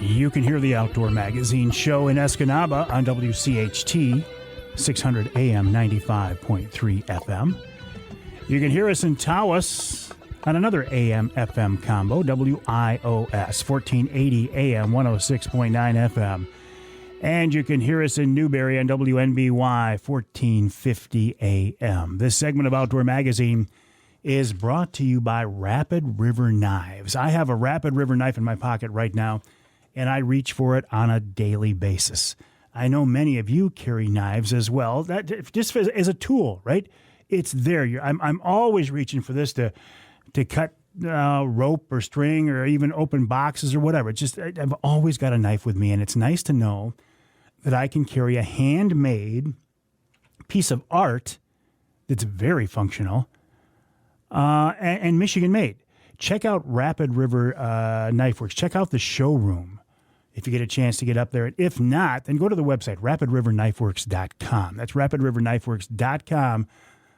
You can hear the Outdoor Magazine show in Escanaba on WCHT, 600 AM, 95.3 FM. You can hear us in Tawas on another AM-FM combo, WIOS, 1480 AM, 106.9 FM. And you can hear us in Newberry on WNBY, 1450 AM. This segment of Outdoor Magazine is brought to you by Rapid River Knives. I have a Rapid River knife in my pocket right now, and I reach for it on a daily basis. I know many of you carry knives as well. That just as a tool, right? It's there. I'm always reaching for this to cut rope or string or even open boxes or whatever. It's just I've always got a knife with me, and it's nice to know that I can carry a handmade piece of art that's very functional and Michigan made. check out Rapid River Knife Works. Check out the showroom if you get a chance to get up there. If not, then go to the website, rapidriverknifeworks.com. That's rapidriverknifeworks.com.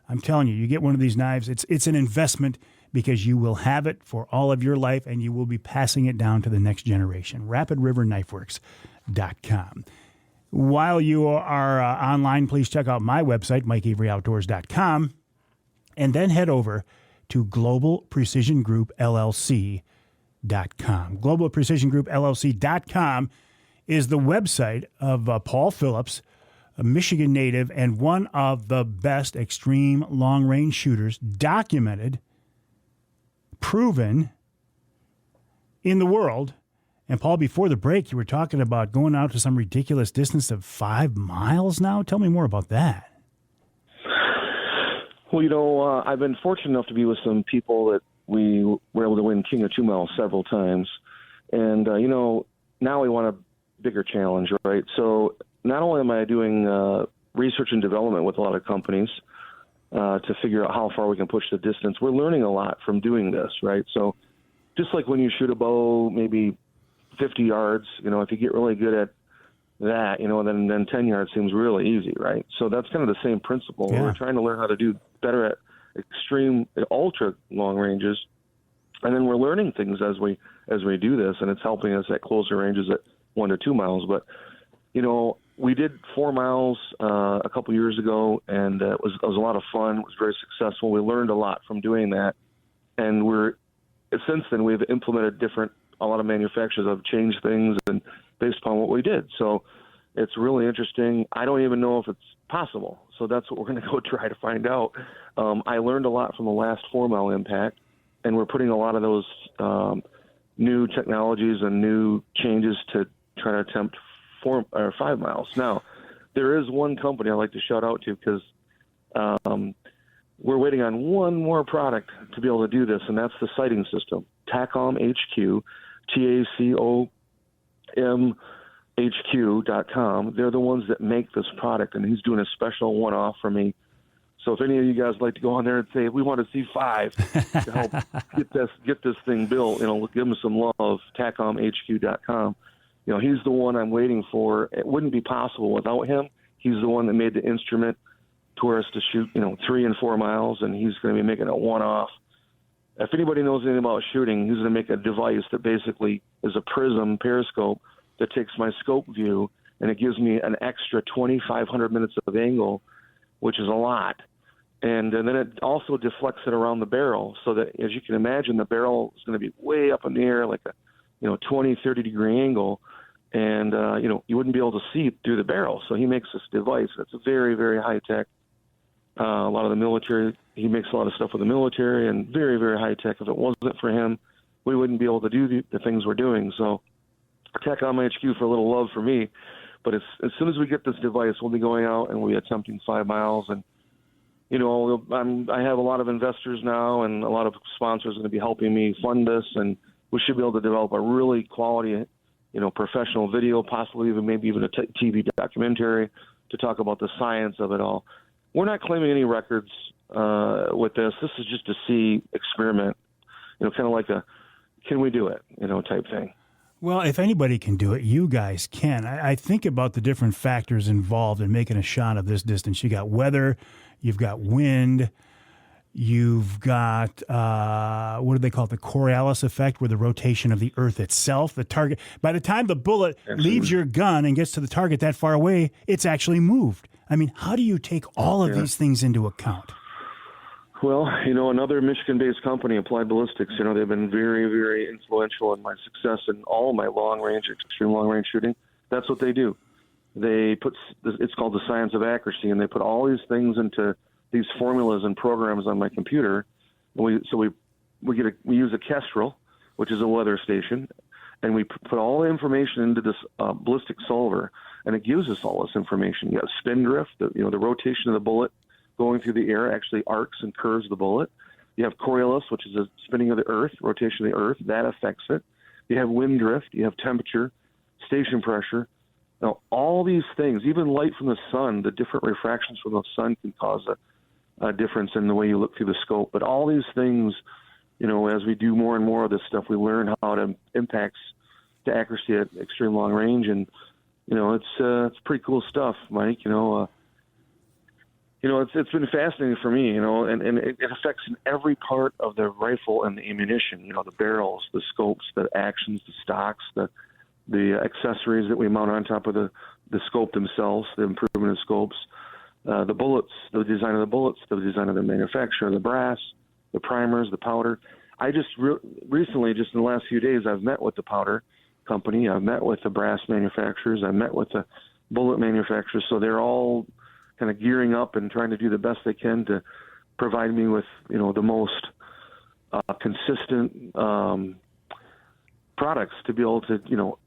I'm telling you, you get one of these knives, it's an investment because you will have it for all of your life and you will be passing it down to the next generation. rapidriverknifeworks.com. While you are online, please check out my website, MikeAveryOutdoors.com, and then head over to globalprecisiongroup.llc.com. globalprecisiongroup.llc.com is the website of Paul Phillips, a Michigan native and one of the best extreme long-range shooters, documented, proven in the world. And Paul, before the break, you were talking about going out to some ridiculous distance of 5 miles now. Tell me more about that. Well, I've been fortunate enough to be with some people that we were able to win King of 2 Miles several times. And, now we want a bigger challenge, right? So not only am I doing research and development with a lot of companies to figure out how far we can push the distance, we're learning a lot from doing this, right? So just like when you shoot a bow, maybe 50 yards, if you get really good at that, then 10 yards seems really easy, right? So that's kind of the same principle. Yeah. We're trying to learn how to do better at extreme, ultra long ranges, and then we're learning things as we do this, and it's helping us at closer ranges at 1 to 2 miles. But we did 4 miles a couple years ago, and it was a lot of fun. It was very successful. We learned a lot from doing that, and since then we've implemented a lot of manufacturers have changed things and based upon what we did. So it's really interesting. I don't even know if it's possible. So that's what we're going to go try to find out. I learned a lot from the last 4 mile impact, and we're putting a lot of those new technologies and new changes to try to attempt 4 or 5 miles. Now, there is one company I'd like to shout out to because we're waiting on one more product to be able to do this, and that's the sighting system. TACOM HQ, TACOMHQ.com. They're the ones that make this product, and he's doing a special one-off for me. So if any of you guys like to go on there and say, we want to see 5 to help get this thing built, give him some love, TACOMHQ.com. He's the one I'm waiting for. It wouldn't be possible without him. He's the one that made the instrument to us to shoot, 3 and 4 miles, and he's going to be making a one-off. If anybody knows anything about shooting, he's going to make a device that basically is a prism periscope that takes my scope view, and it gives me an extra 2,500 minutes of angle, which is a lot. And then it also deflects it around the barrel so that, as you can imagine, the barrel is going to be way up in the air, like a 20, 30-degree angle, and, you wouldn't be able to see through the barrel. So he makes this device. It's very, very high-tech. A lot of the military, he makes a lot of stuff with the military, and very, very high-tech. If it wasn't for him, we wouldn't be able to do the things we're doing. So TACOM HQ for a little love for me. But as soon as we get this device, we'll be going out and we'll be attempting 5 miles. And, I have a lot of investors now, and a lot of sponsors going to be helping me fund this, and we should be able to develop a really quality, professional video, possibly maybe even a TV documentary to talk about the science of it all. We're not claiming any records with this. This is just a experiment, kind of like a can we do it, type thing. Well, if anybody can do it, you guys can. I think about the different factors involved in making a shot of this distance. You got weather, you've got wind, you've got, what do they call it, the Coriolis effect, where the rotation of the Earth itself, the target, by the time the bullet leaves your gun and gets to the target that far away, it's actually moved. I mean, how do you take all of these things into account? Well, another Michigan-based company, Applied Ballistics, they've been very, very influential in my success in all my long-range, extreme long-range shooting. That's what they do. It's called the science of accuracy, and they put all these things into these formulas and programs on my computer. We use a Kestrel, which is a weather station, and we put all the information into this ballistic solver, and it gives us all this information. You have spin drift, the rotation of the bullet going through the air actually arcs and curves the bullet. You have Coriolis, which is the spinning of the Earth, rotation of the Earth, that affects it. You have wind drift, you have temperature, station pressure. Now, all these things, even light from the sun, the different refractions from the sun can cause a difference in the way you look through the scope. But all these things, as we do more and more of this stuff, we learn how it impacts the accuracy at extreme long range, and it's pretty cool stuff, Mike. It's been fascinating for me, and it affects in every part of the rifle and the ammunition. The barrels, the scopes, the actions, the stocks, the accessories that we mount on top of the scope themselves, the improvement of scopes, the bullets, the design of the bullets, the design of the manufacturer, the brass, the primers, the powder. I just recently, just in the last few days, I've met with the powder company, I've met with the brass manufacturers, I've met with the bullet manufacturers, so they're all kind of gearing up and trying to do the best they can to provide me with, the most consistent products to be able to,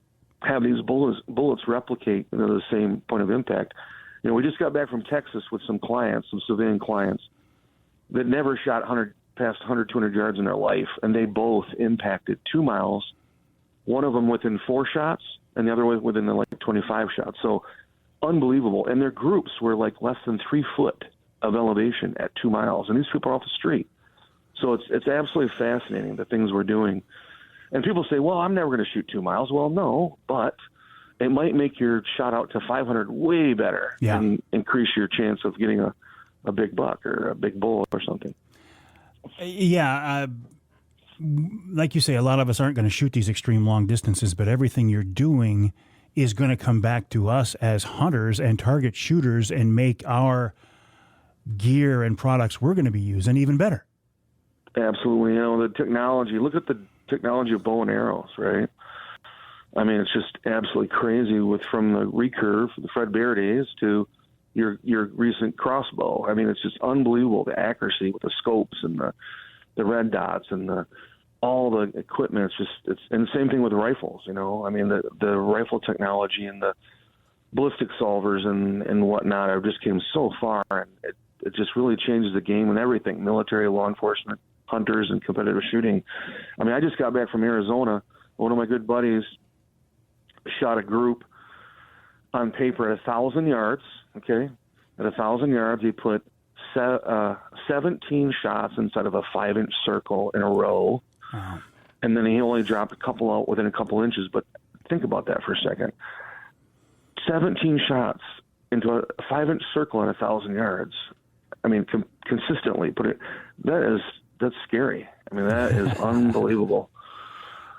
have these bullets replicate, the same point of impact. We just got back from Texas with some clients, some civilian clients that never shot past 100, 200 yards in their life, and they both impacted 2 miles, one of them within 4 shots, and the other within 25 shots. So unbelievable. And their groups were less than 3 foot of elevation at 2 miles, and these people are off the street. So it's absolutely fascinating, the things we're doing. And people say, well, I'm never going to shoot 2 miles. Well, no, but it might make your shot out to 500 way better and increase your chance of getting a big buck or a big bull or something. Yeah. Like you say, a lot of us aren't going to shoot these extreme long distances, but everything you're doing is going to come back to us as hunters and target shooters and make our gear and products we're going to be using even better. Absolutely. The technology, look at the technology of bow and arrows, right? I mean, it's just absolutely crazy from the recurve, the Fred Bear days, to your recent crossbow. I mean, it's just unbelievable, the accuracy with the scopes and the red dots and all the equipment. And the same thing with rifles, I mean, the rifle technology and the ballistic solvers and whatnot have just came so far, and it just really changes the game and everything, military, law enforcement, hunters, and competitive shooting. I mean, I just got back from Arizona. One of my good buddies shot a group on paper at 1,000 yards, okay? At 1,000 yards, he put 17 shots inside of a 5-inch circle in a row. Wow. And then he only dropped a couple out within a couple inches. But think about that for a second. 17 shots into a 5-inch circle at 1,000 yards. I mean, consistently. That's scary. I mean, that is unbelievable.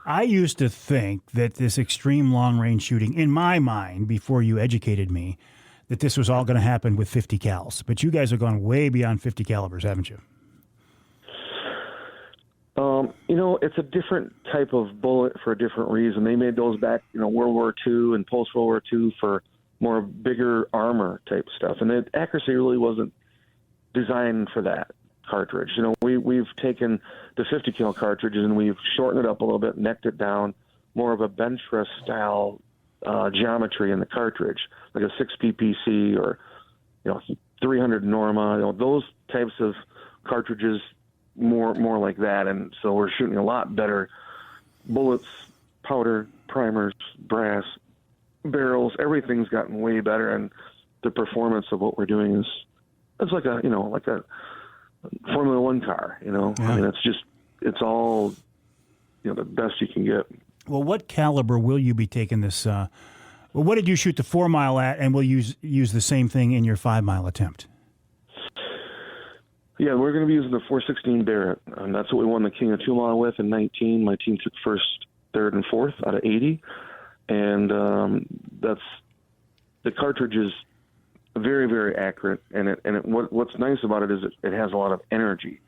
I used to think that this extreme long-range shooting, in my mind, before you educated me, that this was all going to happen with 50 cals. But you guys have gone way beyond 50 calibers, haven't you? It's a different type of bullet for a different reason. They made those back, World War II and post-World War II for more bigger armor type stuff. And the accuracy really wasn't designed for that cartridge. We've taken the 50 cal cartridges and we've shortened it up a little bit, necked it down, more of a bench rest style geometry in the cartridge, like a 6 PPC or 300 Norma. Those types of cartridges, more like that. And so we're shooting a lot better bullets, powder, primers, brass, barrels. Everything's gotten way better, and the performance of what we're doing it's like a Formula One car, Yeah. I mean, it's all, the best you can get. Well, what caliber will you be taking this? What did you shoot the 4 mile at, and will you use the same thing in your 5 mile attempt? Yeah, we're going to be using the 416 Barrett, and that's what we won the King of 2 Mile with in 19. My team took first, third, and fourth out of 80, and that's the cartridge is very, very accurate, and what's nice about it is it has a lot of energy,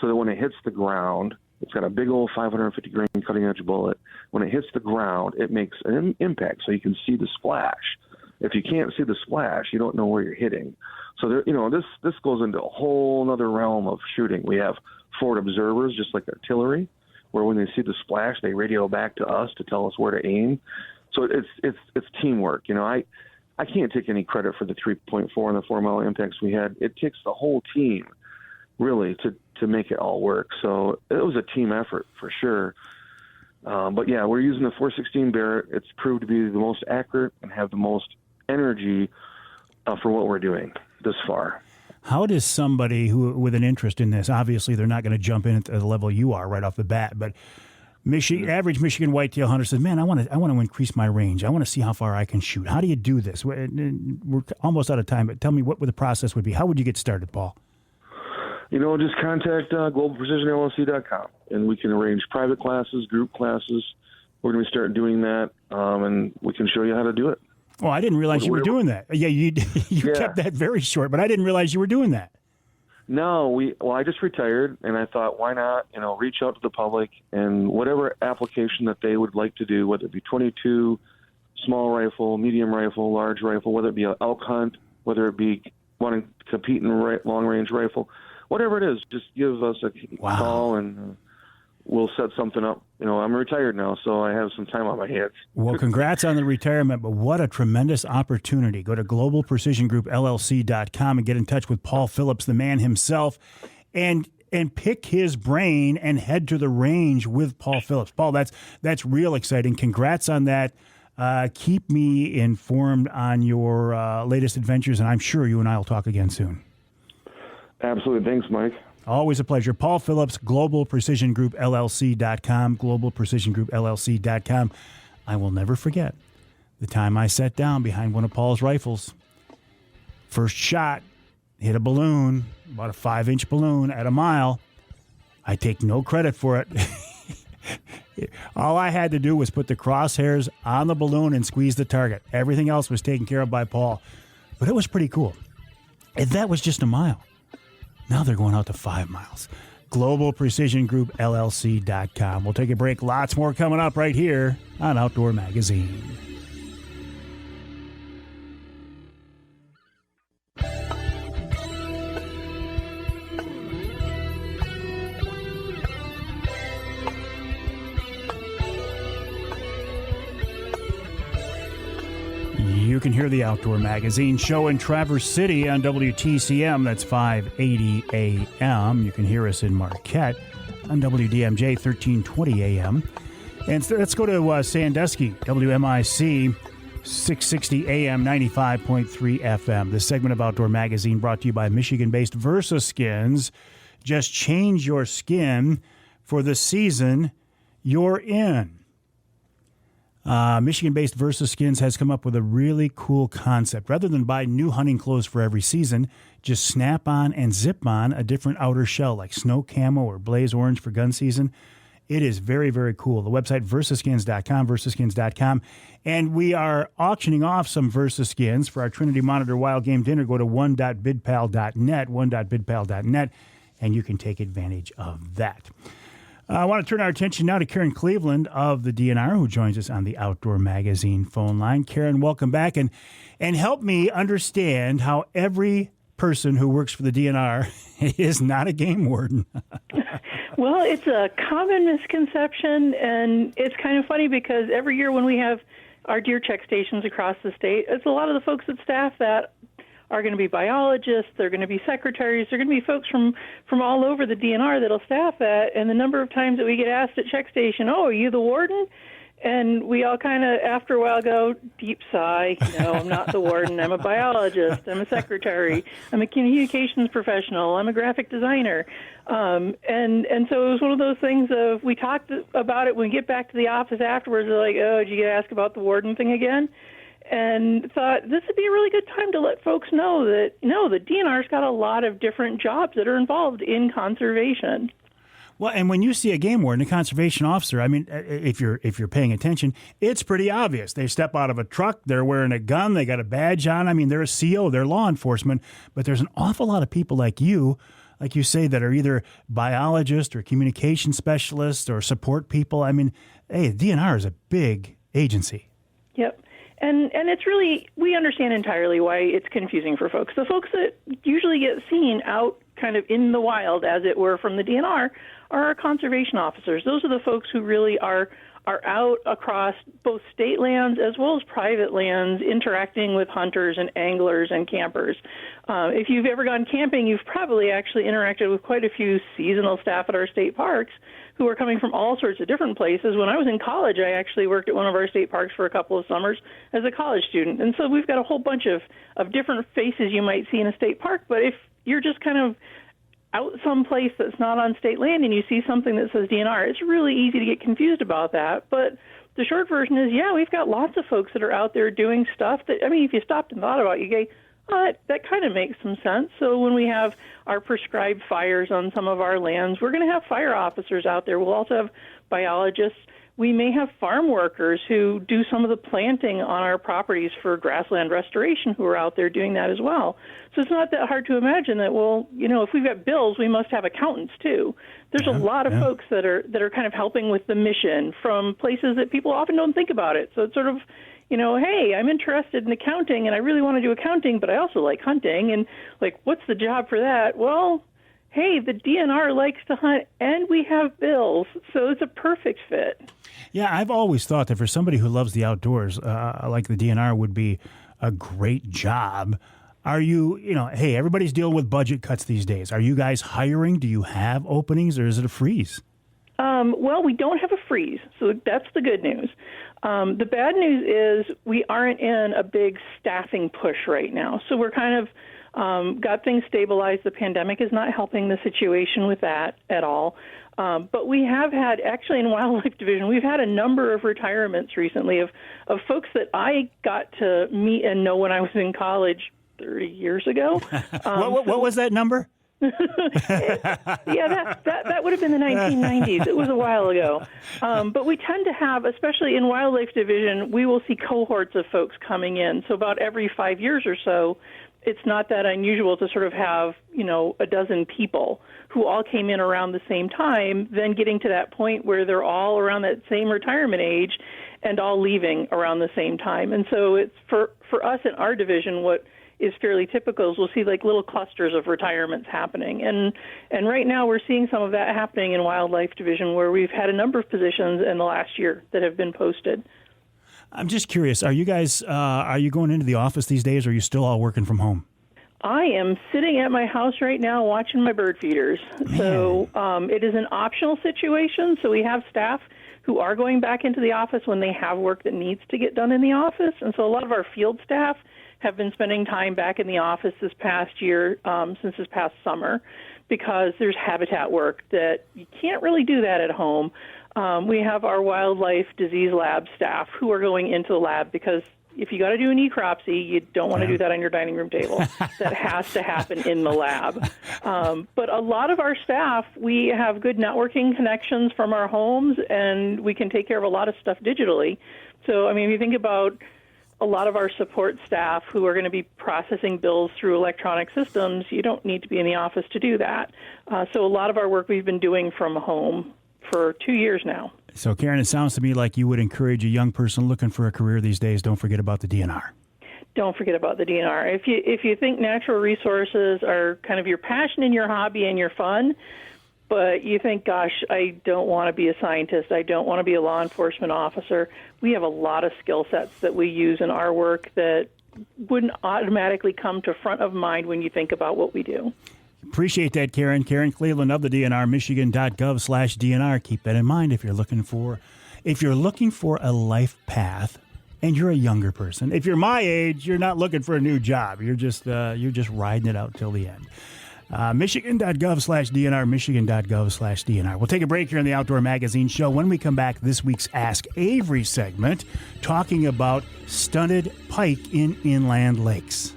so that when it hits the ground, it's got a big old 550 grain cutting edge bullet. When it hits the ground, it makes an impact, so you can see the splash. If you can't see the splash, you don't know where you're hitting. So this goes into a whole other realm of shooting. We have forward observers, just like artillery, where when they see the splash, they radio back to us to tell us where to aim. So it's teamwork. I can't take any credit for the 3.4 and the 4 mile impacts we had. It takes the whole team, really, to make it all work. So it was a team effort for sure. But yeah, we're using the 416 Barrett. It's proved to be the most accurate and have the most energy for what we're doing this far. How does somebody who with an interest in this, obviously they're not going to jump in at the level you are right off the bat, but average Michigan whitetail hunter says, man, I want to increase my range. I want to see how far I can shoot. How do you do this? We're almost out of time, but tell me what the process would be. How would you get started, Paul? Just contact globalprecisionllc.com, and we can arrange private classes, group classes. We're going to start doing that, and we can show you how to do it. Oh, I didn't realize you were doing that. Yeah, you kept that very short, but I didn't realize you were doing that. No, I just retired, and I thought, why not, reach out to the public and whatever application that they would like to do, whether it be 22, small rifle, medium rifle, large rifle, whether it be an elk hunt, whether it be wanting to compete in long-range rifle, whatever it is, just give us a call and we'll set something up. I'm retired now, so I have some time on my hands. Well, congrats on the retirement, but what a tremendous opportunity. Go to globalprecisiongroupllc.com and get in touch with Paul Phillips, the man himself, and pick his brain and head to the range with Paul Phillips. Paul, that's real exciting. Congrats on that. Keep me informed on your latest adventures, and I'm sure you and I will talk again soon. Absolutely. Thanks, Mike. Always a pleasure. Paul Phillips, globalprecisiongroupllc.com, globalprecisiongroupllc.com. I will never forget the time I sat down behind one of Paul's rifles. First shot, hit a balloon, about a 5-inch balloon at a mile. I take no credit for it. All I had to do was put the crosshairs on the balloon and squeeze the target. Everything else was taken care of by Paul. But it was pretty cool. And that was just a mile. Now they're going out to 5 miles. globalprecisiongroupllc.com. We'll take a break. Lots more coming up right here on Outdoor Magazine. You can hear the Outdoor Magazine show in Traverse City on WTCM. That's 580 AM. You can hear us in Marquette on WDMJ 1320 AM. And let's go to Sandusky, WMIC 660 AM, 95.3 FM. This segment of Outdoor Magazine brought to you by Michigan-based Versa Skins. Just change your skin for the season you're in. Michigan-based Versa Skins has come up with a really cool concept. Rather than buy new hunting clothes for every season, just snap on and zip on a different outer shell like snow camo or blaze orange for gun season. It is very, very cool. The website, versaskins.com, versaskins.com. And we are auctioning off some Versa Skins for our Trinity Monitor Wild Game Dinner. Go to one.bidpal.net, one.bidpal.net, and you can take advantage of that. I want to turn our attention now to Karen Cleveland of the DNR, who joins us on the Outdoor Magazine phone line. Karen, welcome back, and help me understand how every person who works for the DNR is not a game warden. Well, it's a common misconception, and it's kind of funny because every year when we have our deer check stations across the state, it's a lot of the folks that staff that are going to be biologists, they're going to be secretaries, they're going to be folks from all over the DNR that'll staff that, and the number of times that we get asked at check station, oh, are you the warden? And we all kind of, after a while, go, deep sigh, no, I'm not the warden, I'm a biologist, I'm a secretary, I'm a communications professional, I'm a graphic designer. And so it was one of those things of, we talked about it when we get back to the office afterwards, they're like, oh, did you get asked about the warden thing again? And thought this would be a really good time to let folks know that, the DNR's got a lot of different jobs that are involved in conservation. Well, and when you see a game warden, a conservation officer, I mean, if you're paying attention, it's pretty obvious. They step out of a truck, they're wearing a gun, they got a badge on. I mean, they're a CO, they're law enforcement, but there's an awful lot of people like you say, that are either biologists or communication specialists or support people. I mean, hey, the DNR is a big agency. Yep. And it's really, we understand entirely why it's confusing for folks. The folks that usually get seen out kind of in the wild, as it were, from the DNR are our conservation officers. Those are the folks who really are out across both state lands as well as private lands, interacting with hunters and anglers and campers. If you've ever gone camping, you've probably actually interacted with quite a few seasonal staff at our state parks who are coming from all sorts of different places. When I was in college, I actually worked at one of our state parks for a couple of summers as a college student. And so we've got a whole bunch of different faces you might see in a state park. But you're just kind of out someplace that's not on state land and you see something that says DNR, it's really easy to get confused about that. But the short version is, yeah, we've got lots of folks that are out there doing stuff that, I mean, if you stopped and thought about it, you go, oh, that kind of makes some sense. So when we have our prescribed fires on some of our lands, we're going to have fire officers out there. We'll also have biologists. We may have farm workers who do some of the planting on our properties for grassland restoration who are out there doing that as well. So it's not that hard to imagine that, well, you know, if we've got bills, we must have accountants too. There's a lot of folks that are kind of helping with the mission from places that people often don't think about it. So it's sort of, you know, hey, I'm interested in accounting and I really want to do accounting, but I also like hunting. And like, what's the job for that? Well, hey, the DNR likes to hunt and we have bills. So it's a perfect fit. Yeah, I've always thought that for somebody who loves the outdoors, like the DNR would be a great job. Are you, you know, hey, everybody's dealing with budget cuts these days. Are you guys hiring? Do you have openings or is it a freeze? Well, we don't have a freeze, so that's the good news. The bad news is we aren't in a big staffing push right now. So we're kind of got things stabilized. The pandemic is not helping the situation with that at all. But we have had, actually in Wildlife Division, we've had a number of retirements recently of folks that I got to meet and know when I was in college 30 years ago. What was that number? Yeah, that would have been the 1990s. It was a while ago. But we tend to have, especially in Wildlife Division, we will see cohorts of folks coming in. So about every 5 years or so, it's not that unusual to sort of have, you know, a dozen people who all came in around the same time, then getting to that point where they're all around that same retirement age and all leaving around the same time. And so it's for us in our division, what is fairly typical is we'll see like little clusters of retirements happening. And right now we're seeing some of that happening in Wildlife Division where we've had a number of positions in the last year that have been posted. I'm just curious, are you guys, are you going into the office these days or are you still all working from home? I am sitting at my house right now watching my bird feeders. Man. So it is an optional situation. So we have staff who are going back into the office when they have work that needs to get done in the office. And so a lot of our field staff have been spending time back in the office this past year, since this past summer, because there's habitat work that you can't really do that at home. We have our wildlife disease lab staff who are going into the lab because if you got to do an necropsy, you don't want to do that on your dining room table. That has to happen in the lab. But a lot of our staff, we have good networking connections from our homes, and we can take care of a lot of stuff digitally. So, I mean, if you think about a lot of our support staff who are going to be processing bills through electronic systems, you don't need to be in the office to do that. So a lot of our work we've been doing from home for 2 years now. So, Karen, it sounds to me like you would encourage a young person looking for a career these days, don't forget about the DNR. Don't forget about the DNR. If you think natural resources are kind of your passion and your hobby and your fun, but you think, gosh, I don't want to be a scientist, I don't want to be a law enforcement officer, we have a lot of skill sets that we use in our work that wouldn't automatically come to front of mind when you think about what we do. Appreciate that, Karen. Karen Cleveland of the DNR, Michigan.gov/DNR. Keep that in mind if you're looking for a life path and you're a younger person. If you're my age, you're not looking for a new job. You're just riding it out till the end. Michigan.gov/DNR, Michigan.gov/DNR. We'll take a break here on the Outdoor Magazine Show. When we come back, this week's Ask Avery segment, talking about stunted pike in inland lakes.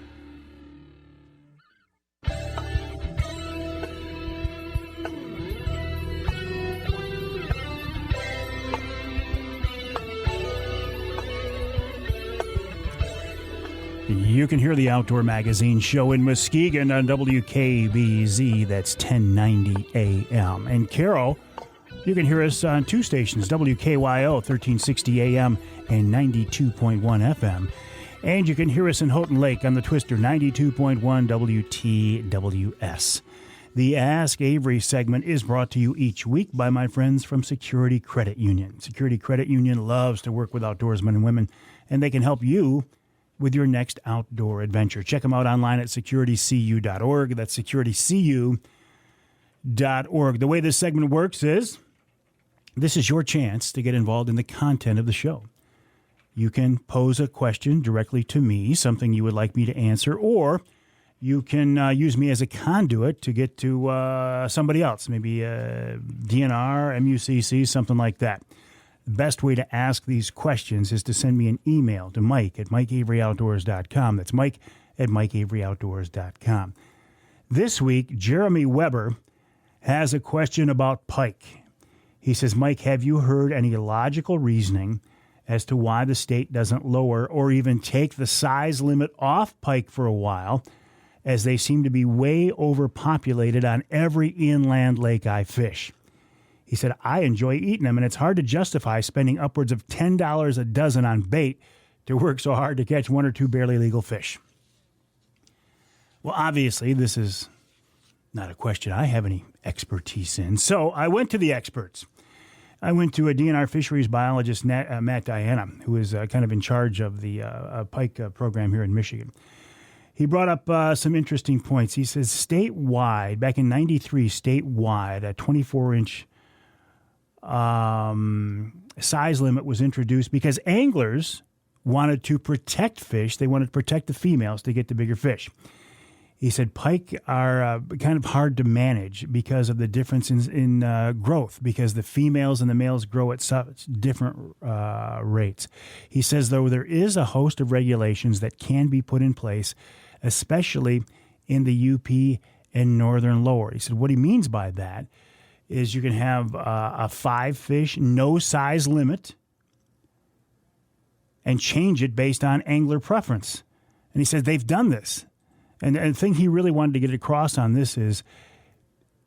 You can hear the Outdoor Magazine Show in Muskegon on WKBZ. That's 1090 AM. And Carroll, you can hear us on two stations, WKYO, 1360 AM and 92.1 FM. And you can hear us in Houghton Lake on the Twister, 92.1 WTWS. The Ask Avery segment is brought to you each week by my friends from Security Credit Union. Security Credit Union loves to work with outdoorsmen and women, and they can help you with your next outdoor adventure. Check them out online at securitycu.org. That's securitycu.org. The way this segment works is this is your chance to get involved in the content of the show. You can pose a question directly to me, something you would like me to answer, or you can use me as a conduit to get to somebody else, maybe DNR, MUCC, something like that. The best way to ask these questions is to send me an email to mike@mikeaveryoutdoors.com. That's mike@mikeaveryoutdoors.com. This week, Jeremy Weber has a question about pike. He says, Mike, have you heard any logical reasoning as to why the state doesn't lower or even take the size limit off pike for a while, as they seem to be way overpopulated on every inland lake I fish? He said, I enjoy eating them, and it's hard to justify spending upwards of $10 a dozen on bait to work so hard to catch one or two barely legal fish. Well, obviously, this is not a question I have any expertise in, so I went to the experts. I went to a DNR fisheries biologist, Matt Diana, who is kind of in charge of the pike program here in Michigan. He brought up some interesting points. He says statewide, back in 93, statewide, a 24-inch size limit was introduced because anglers wanted to protect fish. They wanted to protect the females to get the bigger fish. He said pike are kind of hard to manage because of the difference in growth, because the females and the males grow at such different rates. He says, though, there is a host of regulations that can be put in place, especially in the UP and northern lower. He said what he means by that is you can have a 5-fish, no size limit, and change it based on angler preference. And he says they've done this. And the thing he really wanted to get across on this is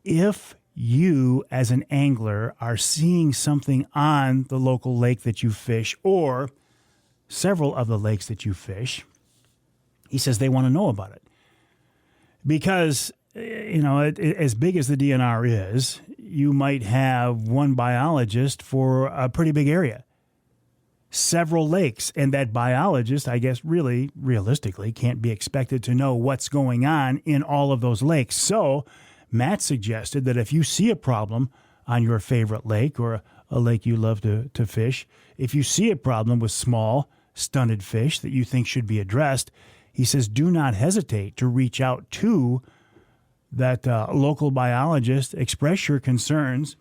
if you, as an angler, are seeing something on the local lake that you fish or several of the lakes that you fish, he says they want to know about it. Because, as big as the DNR is, you might have one biologist for a pretty big area, several lakes, and that biologist, I guess, really, realistically, can't be expected to know what's going on in all of those lakes. So Matt suggested that if you see a problem on your favorite lake or a lake you love to fish, if you see a problem with small, stunted fish that you think should be addressed, he says do not hesitate to reach out to that local biologist, express your concerns,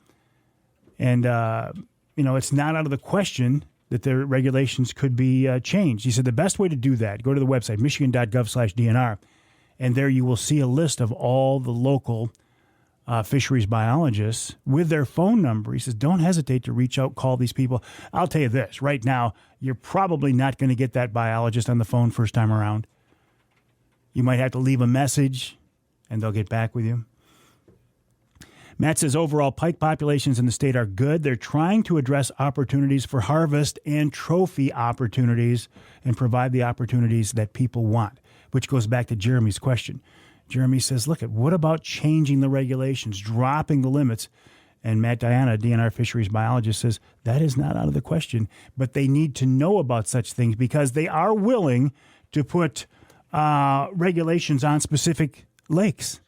and, it's not out of the question that their regulations could be changed. He said the best way to do that, go to the website, michigan.gov/DNR, and there you will see a list of all the local fisheries biologists with their phone number. He says don't hesitate to reach out, call these people. I'll tell you this, right now, you're probably not going to get that biologist on the phone first time around. You might have to leave a message, and they'll get back with you. Matt says overall pike populations in the state are good. They're trying to address opportunities for harvest and trophy opportunities and provide the opportunities that people want, which goes back to Jeremy's question. Jeremy says, look, what about changing the regulations, dropping the limits? And Matt Diana, DNR fisheries biologist, says that is not out of the question, but they need to know about such things because they are willing to put regulations on specific lakes.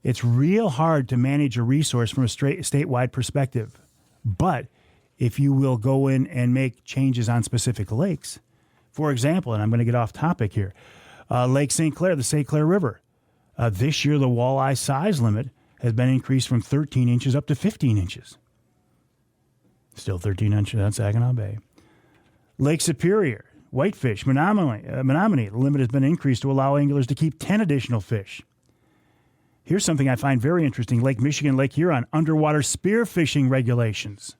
It's real hard to manage a resource from a statewide perspective. But if you will go in and make changes on specific lakes, for example, and I'm going to get off topic here, Lake St. Clair, the St. Clair River. This year, the walleye size limit has been increased from 13 inches up to 15 inches. Still 13 inches on Saginaw Bay. Lake Superior, whitefish, Menominee, the limit has been increased to allow anglers to keep 10 additional fish. Here's something I find very interesting. Lake Michigan, Lake Huron, underwater spearfishing regulations.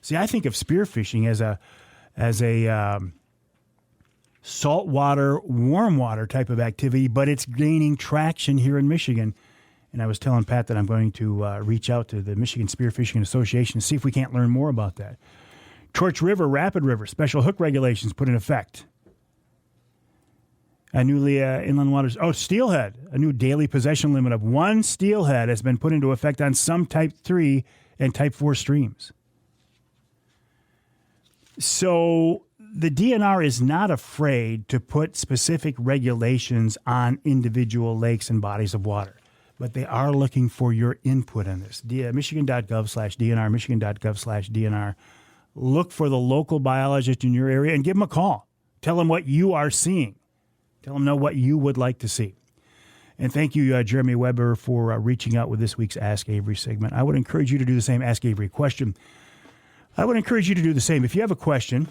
See, I think of spearfishing as a saltwater, warm water type of activity, but it's gaining traction here in Michigan. And I was telling Pat that I'm going to reach out to the Michigan Spearfishing Association to see if we can't learn more about that. Torch River, Rapid River, special hook regulations put in effect. A newly inland waters. Oh, steelhead. A new daily possession limit of 1 steelhead has been put into effect on some Type 3 and Type 4 streams. So the DNR is not afraid to put specific regulations on individual lakes and bodies of water, but they are looking for your input on this. Michigan.gov/DNR, Michigan.gov/DNR. Look for the local biologist in your area and give them a call. Tell them what you are seeing. Tell them know what you would like to see. And thank you, Jeremy Weber, for reaching out with this week's Ask Avery segment. I would encourage you to do the same. Ask Avery question. I would encourage you to do the same. If you have a question,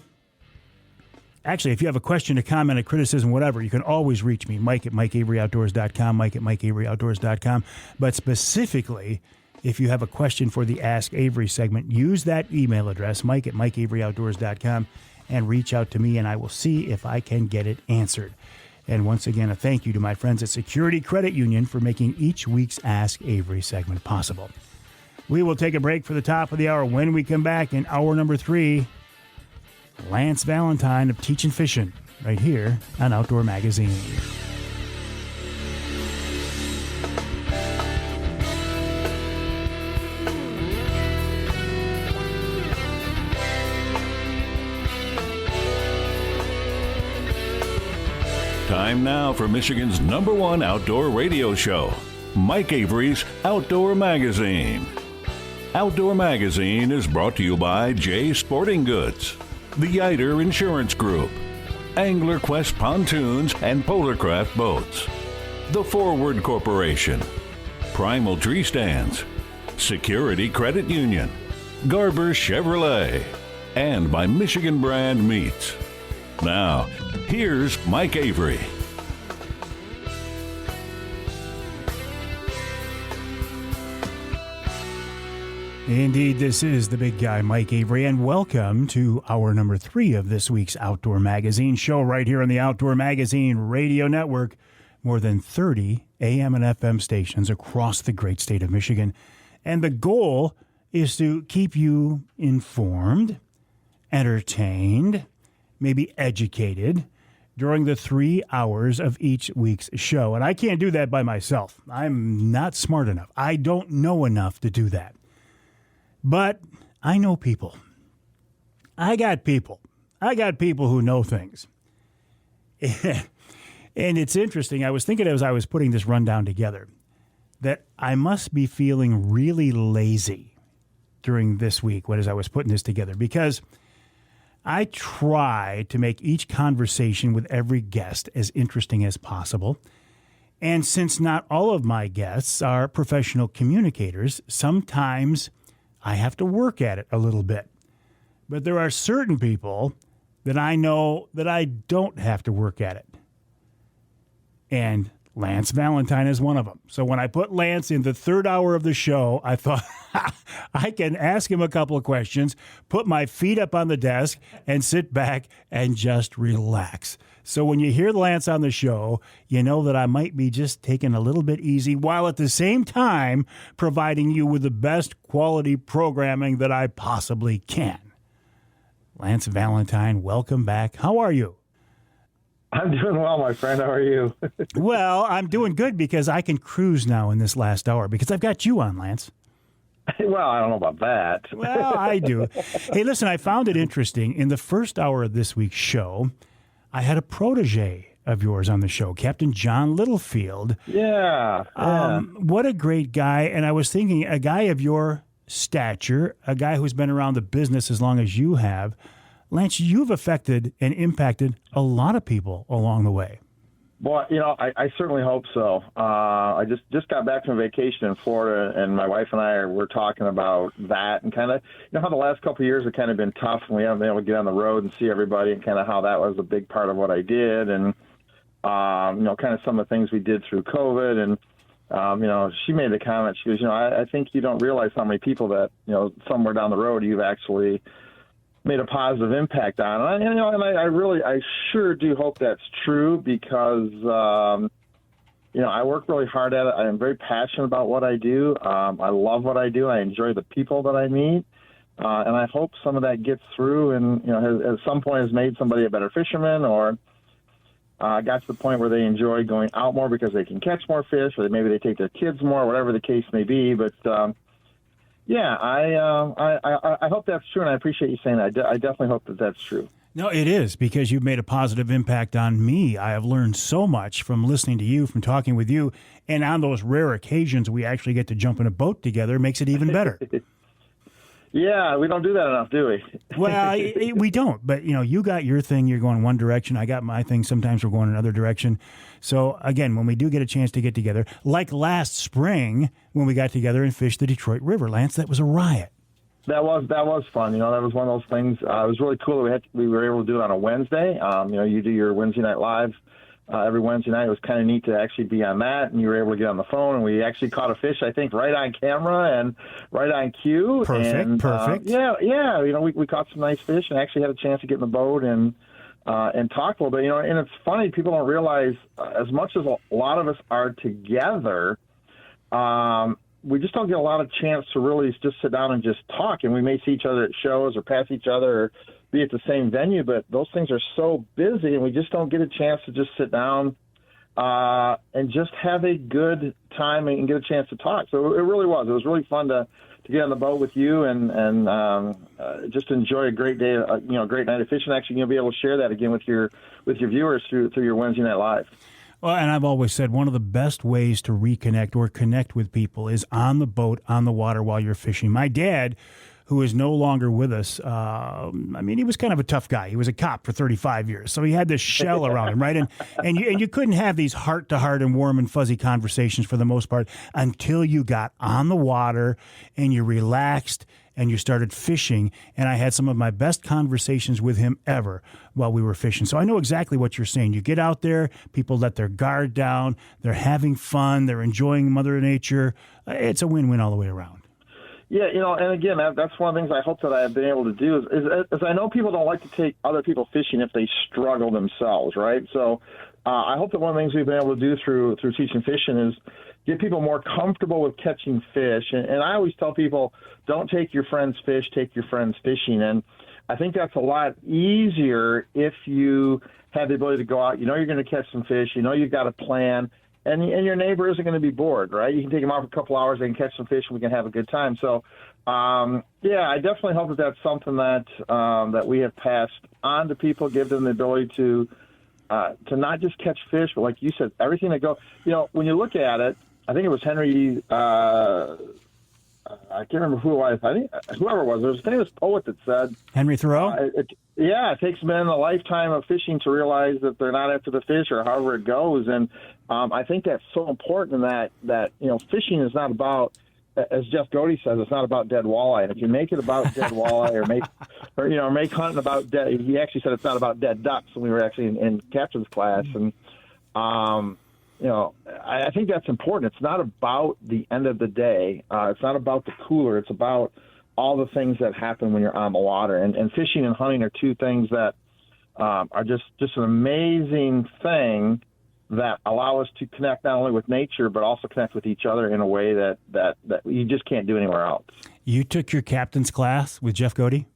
actually, if you have a question, a comment, a criticism, whatever, you can always reach me, Mike at MikeAveryOutdoors.com, Mike at MikeAveryOutdoors.com. But specifically, if you have a question for the Ask Avery segment, use that email address, Mike at MikeAveryOutdoors.com, and reach out to me, and I will see if I can get it answered. And once again, a thank you to my friends at Security Credit Union for making each week's Ask Avery segment possible. We will take a break for the top of the hour. When we come back in hour number 3, Lance Valentine of Teachin Fishin, right here on Outdoor Magazine. Time now for Michigan's #1 outdoor radio show, Mike Avery's Outdoor Magazine. Outdoor Magazine is brought to you by Jay Sporting Goods, the Yider Insurance Group, Angler Quest Pontoons and Polarcraft Boats, the Forward Corporation, Primal Tree Stands, Security Credit Union, Garber Chevrolet, and by Michigan Brand Meats. Now, here's Mike Avery. Indeed, this is the big guy, Mike Avery, and welcome to hour number 3 of this week's Outdoor Magazine show right here on the Outdoor Magazine Radio Network. More than 30 AM and FM stations across the great state of Michigan. And the goal is to keep you informed, entertained, maybe educated during the 3 hours of each week's show. And I can't do that by myself. I'm not smart enough. I don't know enough to do that. But I know people. I got people who know things. And it's interesting. I was thinking as I was putting this rundown together that I must be feeling really lazy during this week as I was putting this together, because I try to make each conversation with every guest as interesting as possible. And since not all of my guests are professional communicators, sometimes I have to work at it a little bit. But there are certain people that I know that I don't have to work at it. And Lance Valentine is one of them. So when I put Lance in the 3rd hour of the show, I thought I can ask him a couple of questions, put my feet up on the desk, and sit back and just relax. So when you hear Lance on the show, you know that I might be just taking a little bit easy while at the same time providing you with the best quality programming that I possibly can. Lance Valentine, welcome back. How are you? I'm doing well, my friend. How are you? Well, I'm doing good because I can cruise now in this last hour because I've got you on, Lance. Well, I don't know about that. Well, I do. Hey, listen, I found it interesting. In the first hour of this week's show, I had a protege of yours on the show, Captain John Littlefield. Yeah. What a great guy. And I was thinking, a guy of your stature, a guy who's been around the business as long as you have, Lance, you've affected and impacted a lot of people along the way. Boy, I certainly hope so. I just got back from vacation in Florida, and my wife and I were talking about that and kind of, how the last couple of years have kind of been tough, and we haven't been able to get on the road and see everybody, and kind of how that was a big part of what I did, and kind of some of the things we did through COVID. And she made the comment. She goes, I think you don't realize how many people that somewhere down the road you've actually made a positive impact on. And I sure do hope that's true, because, I work really hard at it. I am very passionate about what I do. I love what I do. I enjoy the people that I meet. And I hope some of that gets through and, at some point has made somebody a better fisherman, or got to the point where they enjoy going out more because they can catch more fish, or maybe they take their kids more, whatever the case may be. But, yeah, I hope that's true, and I appreciate you saying that. I definitely hope that that's true. No, it is, because you've made a positive impact on me. I have learned so much from listening to you, from talking with you, and on those rare occasions we actually get to jump in a boat together, makes it even better. Yeah, we don't do that enough, do we? Well, we don't. But, you got your thing. You're going one direction. I got my thing. Sometimes we're going another direction. So, again, when we do get a chance to get together, like last spring when we got together and fished the Detroit River, Lance, that was a riot. That was fun. That was one of those things. It was really cool that we were able to do it on a Wednesday. You do your Wednesday night live every Wednesday night. It was kind of neat to actually be on that, and you were able to get on the phone, and we actually caught a fish, I think, right on camera and right on cue. Perfect. We caught some nice fish and actually had a chance to get in the boat and talk a little bit. And it's funny, people don't realize as much as a lot of us are together, we just don't get a lot of chance to really just sit down and just talk. And we may see each other at shows or pass each other or be at the same venue, but those things are so busy, and we just don't get a chance to just sit down and just have a good time and get a chance to talk. So it really was. It was really fun to get on the boat with you and just enjoy a great day, great night of fishing. Actually, you'll be able to share that again with your viewers through your Wednesday Night Live. Well, and I've always said one of the best ways to reconnect or connect with people is on the boat, on the water while you're fishing. My dad, who is no longer with us, he was kind of a tough guy. He was a cop for 35 years, so he had this shell around him, right? And you couldn't have these heart-to-heart and warm and fuzzy conversations for the most part until you got on the water and you relaxed and you started fishing. And I had some of my best conversations with him ever while we were fishing. So I know exactly what you're saying. You get out there, people let their guard down, they're having fun, they're enjoying Mother Nature. It's a win-win all the way around. Yeah, and again, that's one of the things I hope that I've been able to do is I know people don't like to take other people fishing if they struggle themselves, right? So I hope that one of the things we've been able to do through Teachin Fishing is get people more comfortable with catching fish. And I always tell people, don't take your friends' fish, take your friends' fishing. And I think that's a lot easier if you have the ability to go out. You're going to catch some fish. You've got a plan. And your neighbor isn't going to be bored, right? You can take them out for a couple hours, they can catch some fish, and we can have a good time. So, I definitely hope that that's something that we have passed on to people, give them the ability to not just catch fish, but like you said, everything that goes. When you look at it, I think it was Henry. I can't remember who it was. I think whoever it was. There was a famous poet that said Henry Thoreau. It takes men a lifetime of fishing to realize that they're not after the fish, or however it goes. And I think that's so important. That fishing is not about, as Jeff Godey says, it's not about dead walleye. And if you make it about dead walleye, or make hunting about dead, he actually said it's not about dead ducks when we were actually in captain's class. And I think that's important. It's not about the end of the day. It's not about the cooler. It's about all the things that happen when you're on the water. And fishing and hunting are two things that are just an amazing thing that allow us to connect not only with nature, but also connect with each other in a way that you just can't do anywhere else. You took your captain's class with Jeff Godey?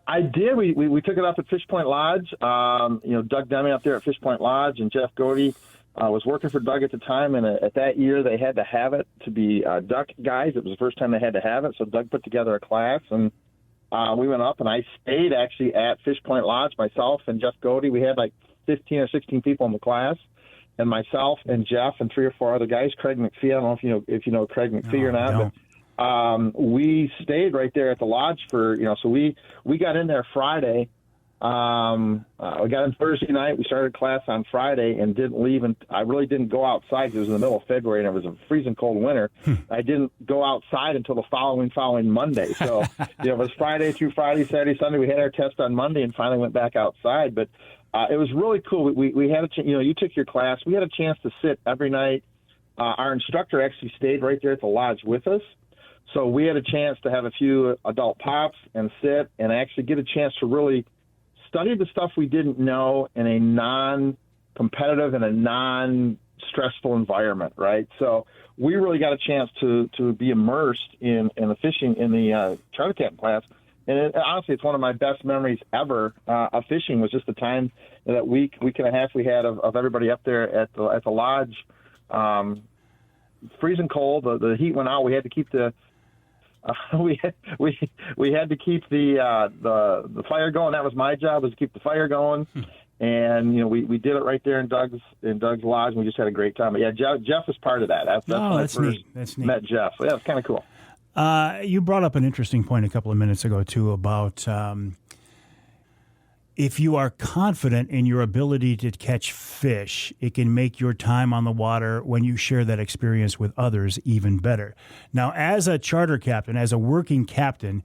I did. We took it up at Fish Point Lodge. Doug Deming up there at Fish Point Lodge, and Jeff Godey was working for Doug at the time, and at that year they had to have it to be duck guys. It was the first time they had to have it, so Doug put together a class, and we went up, and I stayed actually at Fish Point Lodge, myself and Jeff Godey. We had like 15 or 16 people in the class, and myself and Jeff and 3 or 4 other guys. Craig McPhee, I don't know if you know Craig McPhee or not, but we stayed right there at the lodge for so we got in there Friday. We got in Thursday night. We started class on Friday and didn't leave. And I really didn't go outside. It was in the middle of February and it was a freezing cold winter. I didn't go outside until the following Monday. So, it was Friday through Friday, Saturday, Sunday. We had our test on Monday and finally went back outside. But it was really cool. We had you took your class. We had a chance to sit every night. Our instructor actually stayed right there at the lodge with us. So we had a chance to have a few adult pops and sit and actually get a chance to really study the stuff we didn't know in a non-competitive and a non-stressful environment, right? So we really got a chance to be immersed in the fishing in the charter captain class. And honestly, it's one of my best memories ever of fishing was just the time, that week and a half we had of everybody up there at the lodge. Freezing cold, the heat went out. We had to keep we had to keep the fire going. That was my job, was to keep the fire going. And we did it right there in Doug's lodge, and we just had a great time. But yeah, Jeff was part of that. That's neat. That's neat. Met Jeff. So yeah, it's kind of cool. You brought up an interesting point a couple of minutes ago, too, about if you are confident in your ability to catch fish, it can make your time on the water when you share that experience with others even better. Now, as a charter captain, as a working captain,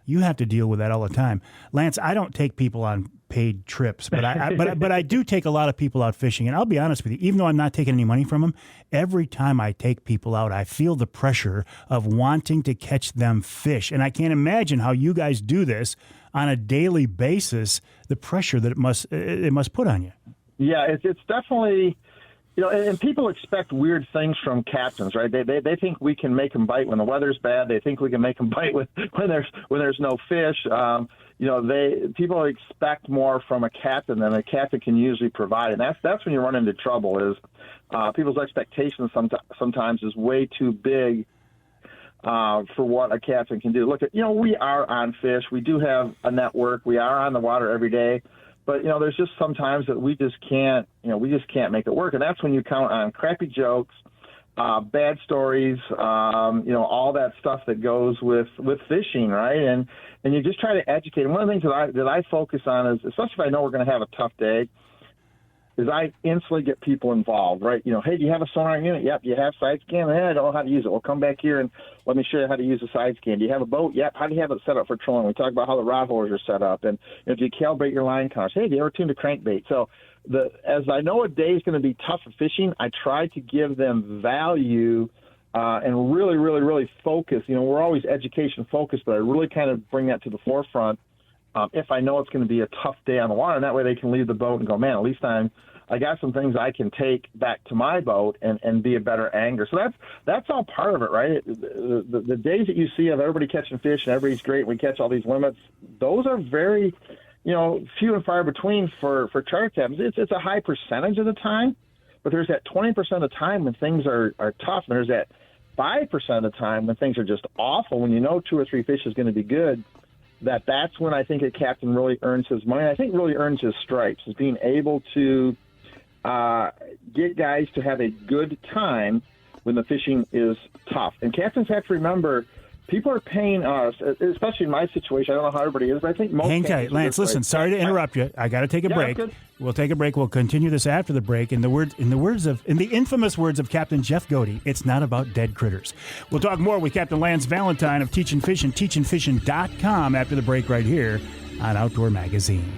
you have to deal with that all the time. Lance, I don't take people on paid trips, but I do take a lot of people out fishing. And I'll be honest with you, even though I'm not taking any money from them, every time I take people out, I feel the pressure of wanting to catch them fish. And I can't imagine how you guys do this on a daily basis, the pressure that it must put on you. Yeah, it's definitely, and people expect weird things from captains, right? They think we can make them bite when the weather's bad. They think we can make them bite when there's no fish. People expect more from a captain than a captain can usually provide, and that's when you run into trouble. Is people's expectations sometimes is way too big for what a captain can do. Look, we are on fish. We do have a network. We are on the water every day. But, there's just sometimes that we just can't make it work. And that's when you count on crappy jokes, bad stories, all that stuff that goes with fishing, right? And you just try to educate. And one of the things that I focus on is, especially if I know we're going to have a tough day, is I instantly get people involved, right? Hey, do you have a sonar unit? Yep. Do you have side scan? I don't know how to use it. Well, come back here and let me show you how to use the side scan. Do you have a boat? Yep. How do you have it set up for trolling? We talk about how the rod holders are set up. And do you calibrate your line counters? Hey, do you ever tune the crankbait? So as I know a day is going to be tough for fishing, I try to give them value and really, really, really focus. We're always education focused, but I really kind of bring that to the forefront if I know it's going to be a tough day on the water. And that way they can leave the boat and go, man, at least I got some things I can take back to my boat and be a better angler. So that's all part of it, right? The days that you see of everybody catching fish and everybody's great, and we catch all these limits, those are very, few and far between for charter captains. It's a high percentage of the time, but there's that 20% of the time when things are tough, and there's that 5% of the time when things are just awful, when 2 or 3 fish is going to be good. That's when I think a captain really earns his money. I think really earns his stripes, is being able to get guys to have a good time when the fishing is tough. And captains have to remember, people are paying us, especially in my situation. I don't know how everybody is, but I think most. Hang tight, Lance. Listen, sorry to interrupt you. I got to take a break. We'll take a break. We'll continue this after the break. In the infamous words of Captain Jeff Godey, it's not about dead critters. We'll talk more with Captain Lance Valentine of Teachin Fishin, teachinfishin.com after the break right here on Outdoor Magazine.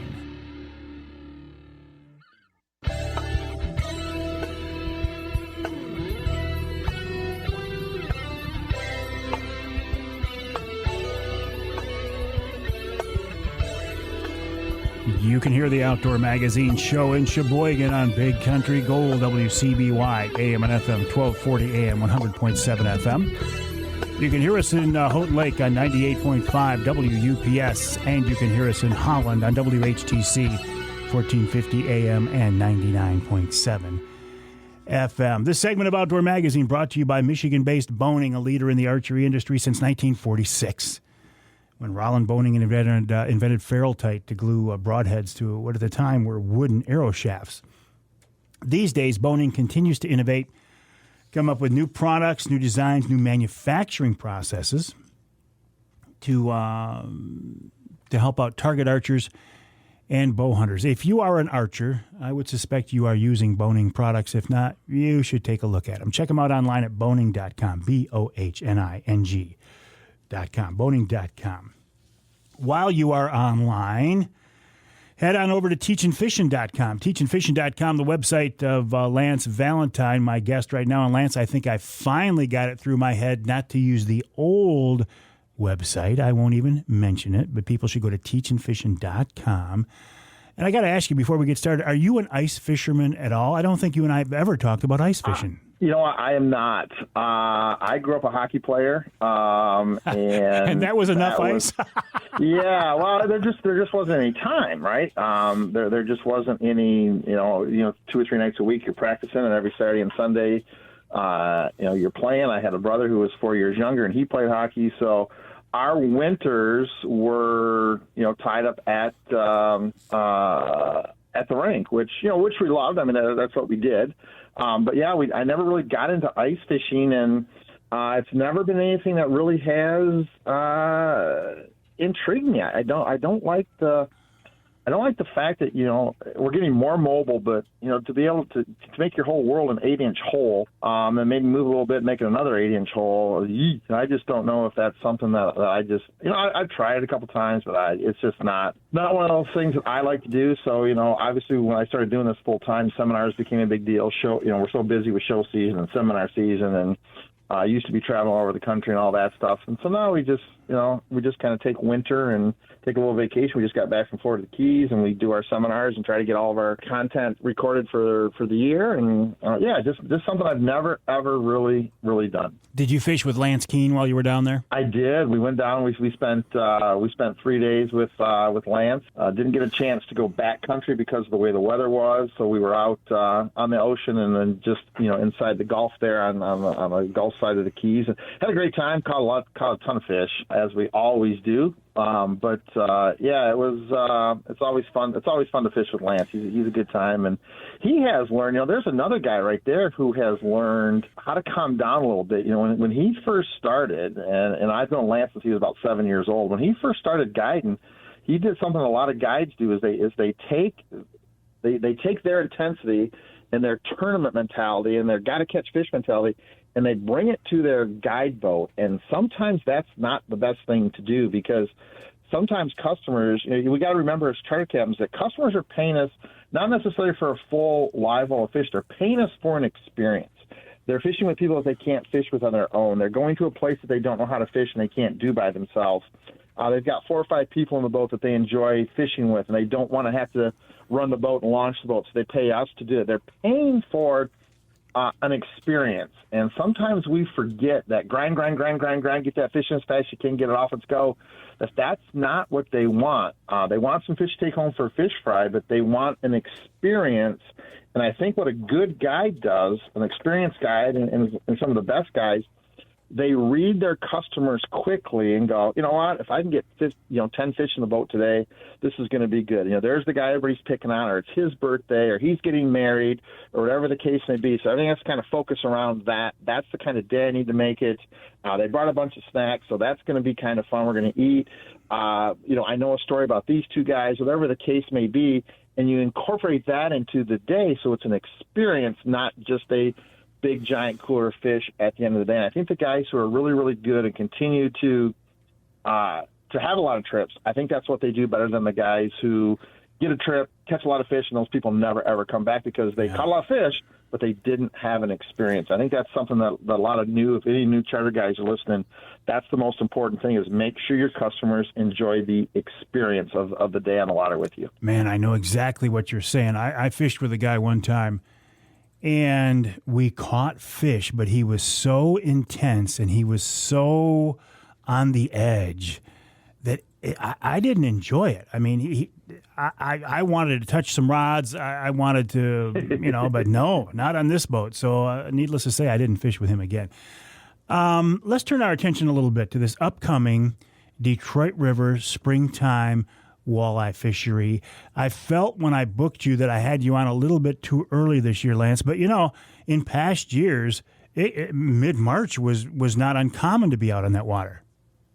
You can hear the Outdoor Magazine show in Sheboygan on Big Country Gold, WCBY, AM and FM, 1240 AM, 100.7 FM. You can hear us in Houghton Lake on 98.5 WUPS, and you can hear us in Holland on WHTC, 1450 AM and 99.7 FM. This segment of Outdoor Magazine brought to you by Michigan-based Boning, a leader in the archery industry since 1946. When Roland Boning invented Ferrule-Tite to glue broadheads to what at the time were wooden arrow shafts. These days, Boning continues to innovate, come up with new products, new designs, new manufacturing processes to help out target archers and bow hunters. If you are an archer, I would suspect you are using Boning products. If not, you should take a look at them. Check them out online at boning.com, BOHNING.com, boning.com. While you are online, head on over to teachinfishin.com. Teachinfishin.com, the website of Lance Valentine, my guest right now. And Lance, I think I finally got it through my head not to use the old website. I won't even mention it, but people should go to teachinfishin.com. And I got to ask you before we get started, are you an ice fisherman at all? I don't think you and I have ever talked about ice fishing. I am not. I grew up a hockey player, and and that was enough ice. Yeah, well, there just wasn't any time, right? There just wasn't any. 2 or 3 nights a week you're practicing, and every Saturday and Sunday, you're playing. I had a brother who was 4 years younger, and he played hockey. So our winters were, tied up at the rink, which we loved. I mean, that's what we did. But yeah, I never really got into ice fishing, and It's never been anything that really has intrigued me. I don't like the fact that, we're getting more mobile, but, to be able to make your whole world an 8-inch hole, and maybe move a little bit, make it another 8-inch hole. I just don't know if that's something that I just, I've tried it a couple times, but it's just not one of those things that I like to do. So, obviously when I started doing this full time, seminars became a big deal. We're so busy with show season and seminar season, and I used to be traveling all over the country and all that stuff. And so now we just kind of take winter and take a little vacation. We just got back from Florida to the Keys, and we do our seminars and try to get all of our content recorded for the year. And just something I've never, ever really, really done. Did you fish with Lance Keene while you were down there? I did. We went down. We spent 3 days with Lance. Didn't get a chance to go backcountry because of the way the weather was. So we were out on the ocean and then just inside the Gulf there on the Gulf side of the Keys. And had a great time. Caught a ton of fish, as we always do. It was. It's always fun. It's always fun to fish with Lance. He's a good time, and he has learned. There's another guy right there who has learned how to calm down a little bit. When he first started, and I've known Lance since he was about 7 years old. When he first started guiding, he did something a lot of guides do. They take their intensity and their tournament mentality and their got to catch fish mentality, and they bring it to their guide boat. And sometimes that's not the best thing to do, because sometimes customers, we got to remember as charter captains that customers are paying us not necessarily for a full live wall of fish. They're paying us for an experience. They're fishing with people that they can't fish with on their own. They're going to a place that they don't know how to fish and they can't do by themselves. They've got 4 or 5 people in the boat that they enjoy fishing with, and they don't want to have to run the boat and launch the boat, so they pay us to do it. They're paying for an experience, and sometimes we forget that grind, get that fish in as fast as you can, get it off, let's go. That's not what they want. They want some fish to take home for a fish fry, but they want an experience. And I think what a good guide does, an experienced guide, and some of the best guys, they read their customers quickly and go, you know what, if I can get 10 fish in the boat today, this is going to be good. There's the guy everybody's picking on, or it's his birthday, or he's getting married, or whatever the case may be. So everything has to kind of focus around that. That's the kind of day I need to make it. They brought a bunch of snacks, so that's going to be kind of fun. We're going to eat. I know a story about these 2 guys, whatever the case may be, and you incorporate that into the day so it's an experience, not just a big, giant cooler fish at the end of the day. And I think the guys who are really, really good and continue to have a lot of trips, I think that's what they do better than the guys who get a trip, catch a lot of fish, and those people never, ever come back because they caught a lot of fish, but they didn't have an experience. I think that's something that a lot of if any new charter guys are listening, that's the most important thing, is make sure your customers enjoy the experience of the day on the water with you. Man, I know exactly what you're saying. I fished with a guy one time, and we caught fish, but he was so intense and he was so on the edge that I didn't enjoy it. I mean, I wanted to touch some rods. I wanted to, but no, not on this boat. So needless to say, I didn't fish with him again. Let's turn our attention a little bit to this upcoming Detroit River springtime walleye fishery. I felt when I booked you that I had you on a little bit too early this year, Lance. But, in past years, mid-March was not uncommon to be out on that water.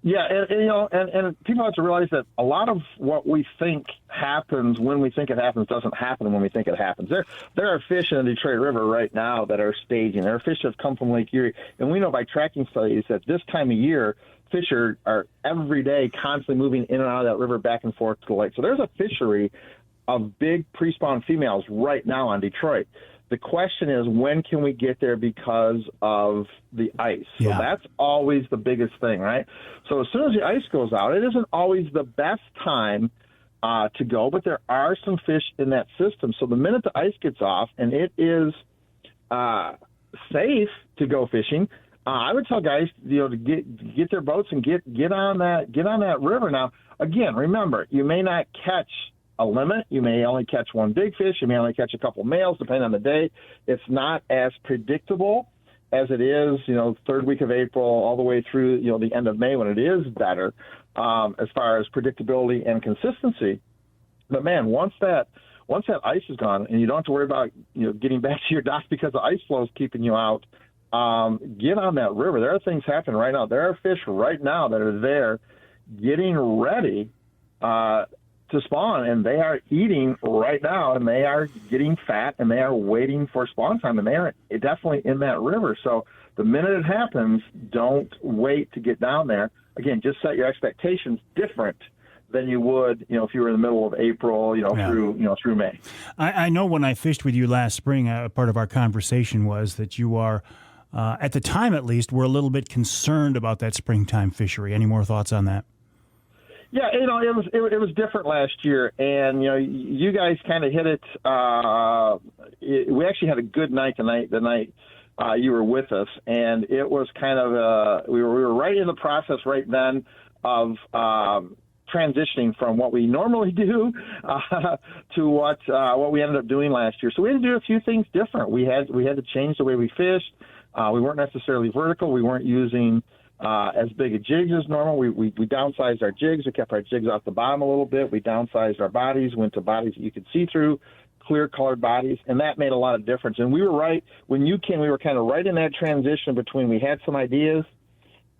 Yeah, and people have to realize that a lot of what we think happens when we think it happens doesn't happen when we think it happens. There are fish in the Detroit River right now that are staging. There are fish that have come from Lake Erie, and we know by tracking studies that this time of year, fish are every day constantly moving in and out of that river back and forth to the lake. So there's a fishery of big pre-spawn females right now on Detroit. The question is, when can we get there because of the ice? So that's always the biggest thing, right? So as soon as the ice goes out, it isn't always the best time to go, but there are some fish in that system. So the minute the ice gets off and it is safe to go fishing, I would tell guys, to get their boats and get on that river. Now, again, remember, you may not catch a limit. You may only catch one big fish. You may only catch a couple males, depending on the day. It's not as predictable as it is, 3rd week of April all the way through, the end of May, when it is better as far as predictability and consistency. But man, once that ice is gone and you don't have to worry about, getting back to your dock because the ice flow is keeping you out, get on that river. There are things happening right now. There are fish right now that are there getting ready to spawn, and they are eating right now, and they are getting fat, and they are waiting for spawn time, and they are definitely in that river. So the minute it happens, don't wait to get down there. Again, just set your expectations different than you would, if you were in the middle of April, through May. I know when I fished with you last spring, part of our conversation was that you are, at the time at least, were a little bit concerned about that springtime fishery. Any more thoughts on that? Yeah, it was different last year, and you guys kind of hit it. We actually had a good night the night you were with us, and it was kind of we were right in the process right then of transitioning from what we normally do to what we ended up doing last year. So we had to do a few things different. We had to change the way we fished. We weren't necessarily vertical. We weren't using as big a jigs as normal. We downsized our jigs. We kept our jigs off the bottom a little bit. We downsized our bodies, went to bodies that you could see through, clear colored bodies, and that made a lot of difference. And we were right when you came. We were kind of right in that transition between we had some ideas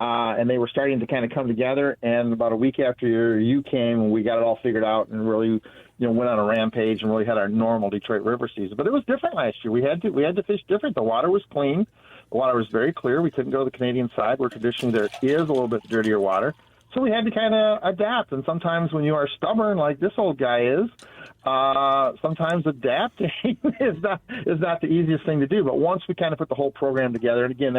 and they were starting to kind of come together. And about a week after you came, we got it all figured out and really went on a rampage and really had our normal Detroit River season. But it was different last year. We had to fish different. The water was clean. The water was very clear. We couldn't go to the Canadian side where traditionally there is a little bit dirtier water. So we had to kind of adapt. And sometimes when you are stubborn like this old guy is, sometimes adapting is not the easiest thing to do. But once we kind of put the whole program together, and again,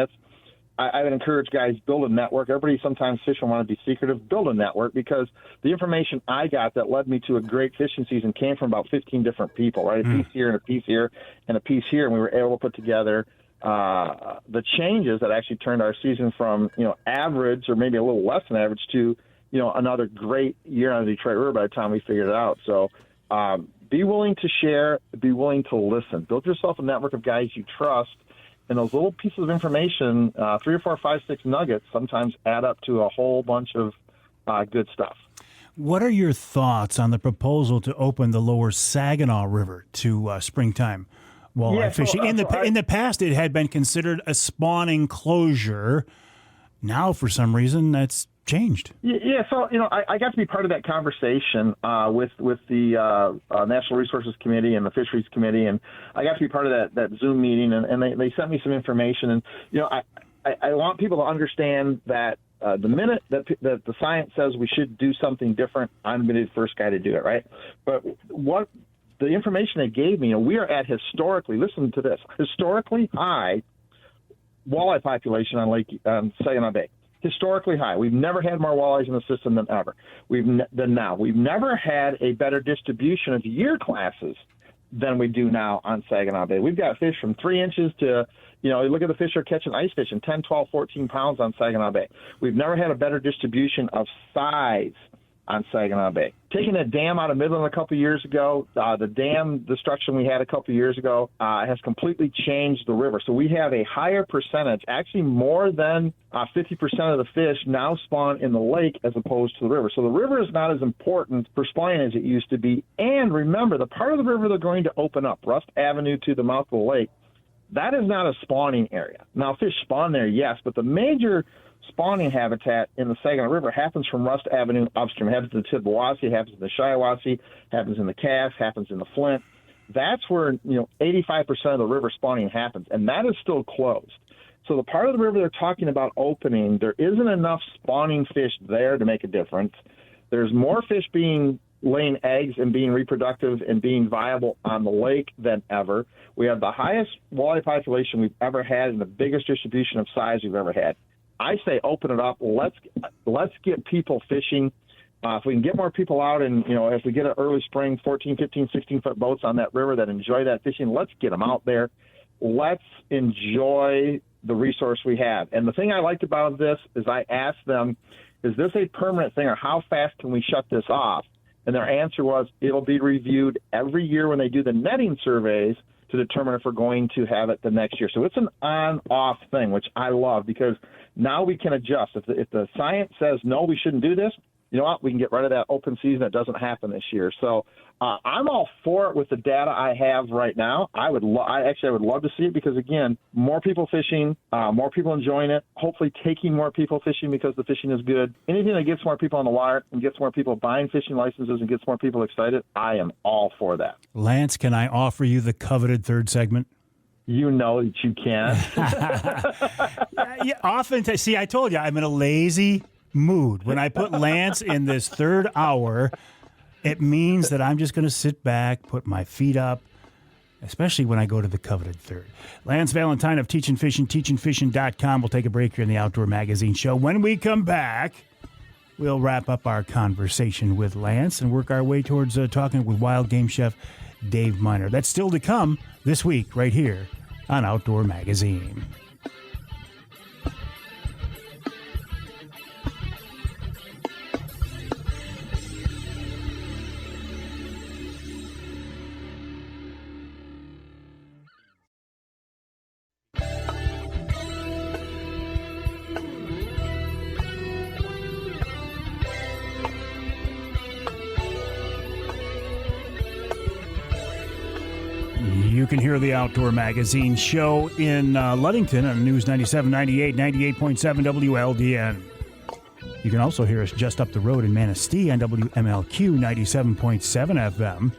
I would encourage guys, build a network. Everybody sometimes fishing want to be secretive. Build a network, because the information I got that led me to a great fishing season came from about 15 different people, right? A piece here and a piece here and a piece here. And we were able to put together the changes that actually turned our season from, average or maybe a little less than average to, another great year on the Detroit River by the time we figured it out. So be willing to share, be willing to listen. Build yourself a network of guys you trust. And those little pieces of information, 3 or 4, 5, 6 nuggets, sometimes add up to a whole bunch of good stuff. What are your thoughts on the proposal to open the lower Saginaw River to springtime walleye fishing? In the past, it had been considered a spawning closure. Now, for some reason, that's changed. Yeah, so I got to be part of that conversation with the National Resources Committee and the Fisheries Committee, and I got to be part of that Zoom meeting, and they sent me some information, and I want people to understand that the minute that the science says we should do something different, I'm going to be the first guy to do it, right? But what the information they gave me, we are at historically high walleye population on Saginaw Bay. Historically high. We've never had more walleyes in the system than ever. We've never had a better distribution of year classes than we do now on Saginaw Bay. We've got fish from 3 inches to, look at the fish are catching ice fishing, 10, 12, 14 pounds on Saginaw Bay. We've never had a better distribution of size on Saginaw Bay. Taking a dam out of Midland a couple of years ago, the dam destruction we had a couple of years ago has completely changed the river. So we have a higher percentage, actually more than 50% of the fish now spawn in the lake as opposed to the river. So the river is not as important for spawning as it used to be. And remember, the part of the river they're going to open up, Rust Avenue to the mouth of the lake, that is not a spawning area. Now, fish spawn there, yes, but the major spawning habitat in the Saginaw River happens from Rust Avenue upstream. It happens in the Tittabawassee, happens in the Shiawassee, happens in the Cass, happens in the Flint. That's where 85% of the river spawning happens, and that is still closed. So the part of the river they're talking about opening, there isn't enough spawning fish there to make a difference. There's more fish laying eggs and being reproductive and being viable on the lake than ever. We have the highest walleye population we've ever had and the biggest distribution of size we've ever had. I say open it up. Let's get people fishing. If we can get more people out and, if we get an early spring, 14, 15, 16-foot boats on that river that enjoy that fishing, let's get them out there. Let's enjoy the resource we have. And the thing I liked about this is I asked them, is this a permanent thing or how fast can we shut this off? And their answer was it'll be reviewed every year when they do the netting surveys to determine if we're going to have it the next year. So it's an on-off thing, which I love because now we can adjust. If the science says, no, we shouldn't do this, you know what, we can get rid of that open season. That doesn't happen this year. So I'm all for it with the data I have right now. I would love to see it because, again, more people fishing, more people enjoying it, hopefully taking more people fishing because the fishing is good. Anything that gets more people on the water and gets more people buying fishing licenses and gets more people excited, I am all for that. Lance, can I offer you the coveted third segment? You know that you can. Often, see, I told you, I'm in a lazy mood. When I put Lance in this third hour, it means that I'm just going to sit back, put my feet up, especially when I go to the coveted third. Lance Valentine of Teachin Fishin, teachinfishin.com. We'll take a break here in the Outdoor Magazine Show. When we come back, we'll wrap up our conversation with Lance and work our way towards talking with wild game chef Dave Minar. That's still to come this week right here on Outdoor Magazine. You can hear the Outdoor Magazine Show in Ludington on News 97.98, 98.7 WLDN. You can also hear us just up the road in Manistee on WMLQ 97.7 FM.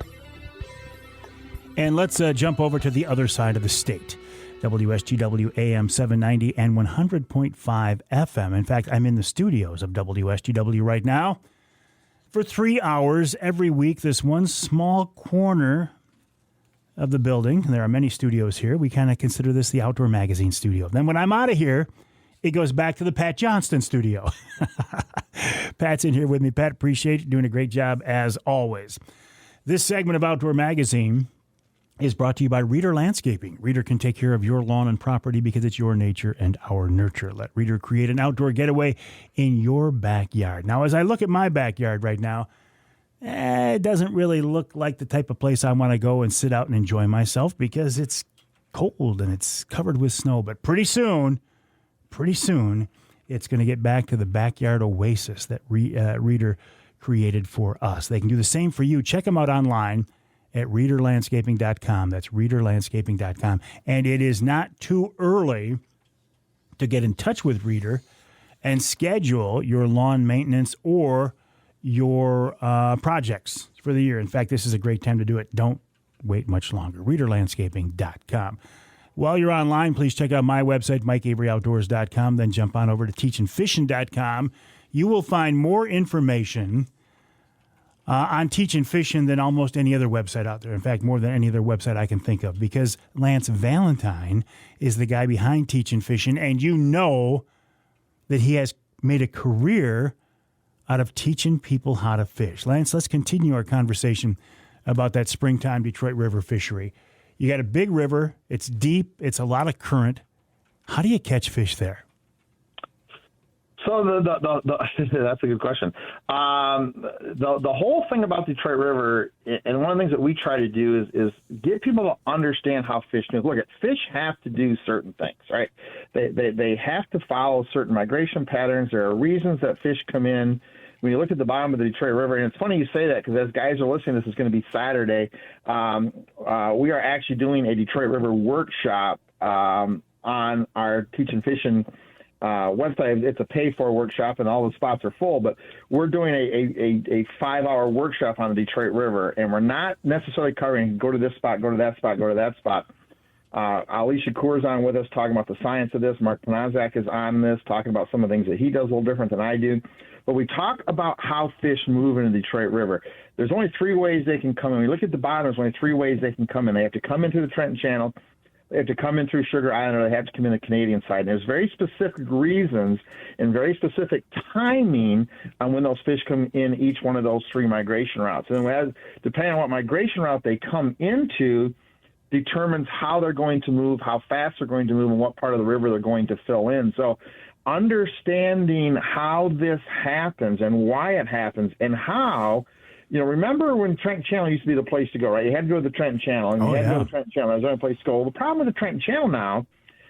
And let's jump over to the other side of the state. WSGW AM 790 and 100.5 FM. In fact, I'm in the studios of WSGW right now for 3 hours every week. This one small corner of the building. There are many studios here. We kind of consider this the Outdoor Magazine studio. Then when I'm out of here, it goes back to the Pat Johnston studio. Pat's in here with me. Pat, appreciate you doing a great job as always. This segment of Outdoor Magazine is brought to you by Reader Landscaping. Reader can take care of your lawn and property because it's your nature and our nurture. Let Reader create an outdoor getaway in your backyard. Now, as I look at my backyard right now, it doesn't really look like the type of place I want to go and sit out and enjoy myself because it's cold and it's covered with snow. But pretty soon, it's going to get back to the backyard oasis that Reader created for us. They can do the same for you. Check them out online at readerlandscaping.com. That's readerlandscaping.com. And it is not too early to get in touch with Reader and schedule your lawn maintenance or your projects for the year. In fact, this is a great time to do it. Don't wait much longer. ReaderLandscaping.com. While you're online, please check out my website, MikeAveryOutdoors.com. Then jump on over to TeachinFishin.com. You will find more information on Teachin Fishin than almost any other website out there. In fact, more than any other website I can think of, because Lance Valentine is the guy behind Teachin Fishin, and you know that he has made a career out of teaching people how to fish. Lance, let's continue our conversation about that springtime Detroit River fishery. You got a big river. It's deep. It's a lot of current. How do you catch fish there? So that's a good question. The whole thing about Detroit River, and one of the things that we try to do is get people to understand how fish move. Look, fish have to do certain things, right? They have to follow certain migration patterns. There are reasons that fish come in. When you look at the bottom of the Detroit River, and it's funny you say that because as guys are listening, this is going to be Saturday. We are actually doing a Detroit River workshop on our Teachin Fishin website. It's a pay-for workshop, and all the spots are full. But we're doing a 5-hour workshop on the Detroit River, and we're not necessarily covering go to this spot, go to that spot, go to that spot. Alicia Kaur's on with us talking about the science of this. Mark Panazak is on this, talking about some of the things that he does a little different than I do. But we talk about how fish move in the Detroit River. There's only 3 ways they can come in. When you look at the bottom, there's only 3 ways they can come in. They have to come into the Trenton Channel, they have to come in through Sugar Island, or they have to come in the Canadian side. And there's very specific reasons and very specific timing on when those fish come in each one of those 3 migration routes. And depending on what migration route they come into, determines how they're going to move, how fast they're going to move, and what part of the river they're going to fill in. So understanding how this happens and why it happens and how, remember when Trenton Channel used to be the place to go, right? You had to go to the Trenton Channel, and you had to go to the Trenton Channel. That was the only place to go. Well, the problem with the Trenton Channel now,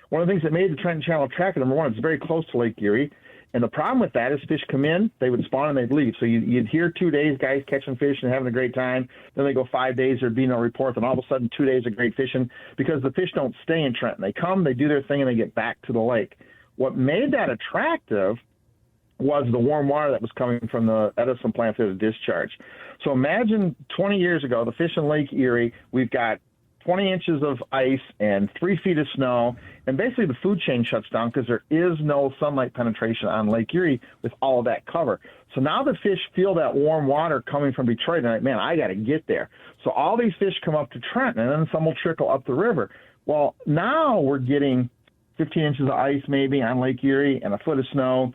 one of the things that made the Trenton Channel attractive, number one, it's very close to Lake Erie. And the problem with that is fish come in, they would spawn and they'd leave. So you'd hear 2 days, guys catching fish and having a great time. Then they go 5 days, there'd be no report. Then all of a sudden 2 days of great fishing because the fish don't stay in Trenton. They come, they do their thing, and they get back to the lake. What made that attractive was the warm water that was coming from the Edison plant through the discharge. So imagine 20 years ago, the fish in Lake Erie, we've got 20 inches of ice and 3 feet of snow, and basically the food chain shuts down because there is no sunlight penetration on Lake Erie with all of that cover. So now the fish feel that warm water coming from Detroit, and they're like, man, I got to get there. So all these fish come up to Trenton, and then some will trickle up the river. Well, now we're getting 15 inches of ice maybe on Lake Erie and a foot of snow,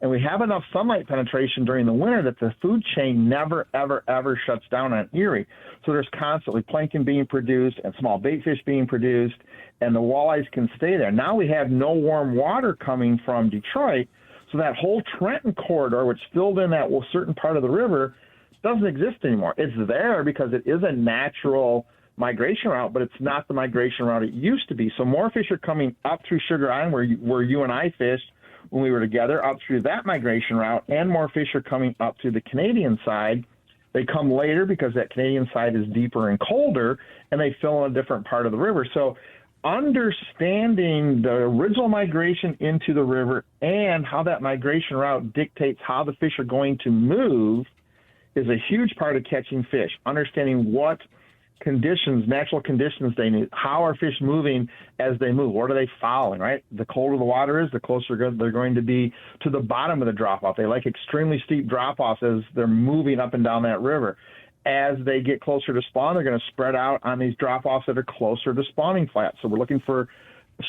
and we have enough sunlight penetration during the winter that the food chain never, ever, ever shuts down on Erie. So there's constantly plankton being produced and small bait fish being produced, and the walleyes can stay there. Now we have no warm water coming from Detroit, so that whole Trenton corridor, which filled in that certain part of the river, doesn't exist anymore. It's there because it is a natural migration route, but it's not the migration route it used to be. So more fish are coming up through Sugar Island, where you and I fished when we were together, up through that migration route, and more fish are coming up through the Canadian side. They come later because that Canadian side is deeper and colder, and they fill in a different part of the river. So understanding the original migration into the river and how that migration route dictates how the fish are going to move is a huge part of catching fish. Understanding what conditions, natural conditions they need. How are fish moving as they move? What are they following, right? The colder the water is, the closer they're going to be to the bottom of the drop-off. They like extremely steep drop-offs as they're moving up and down that river. As they get closer to spawn, they're going to spread out on these drop-offs that are closer to spawning flats. So we're looking for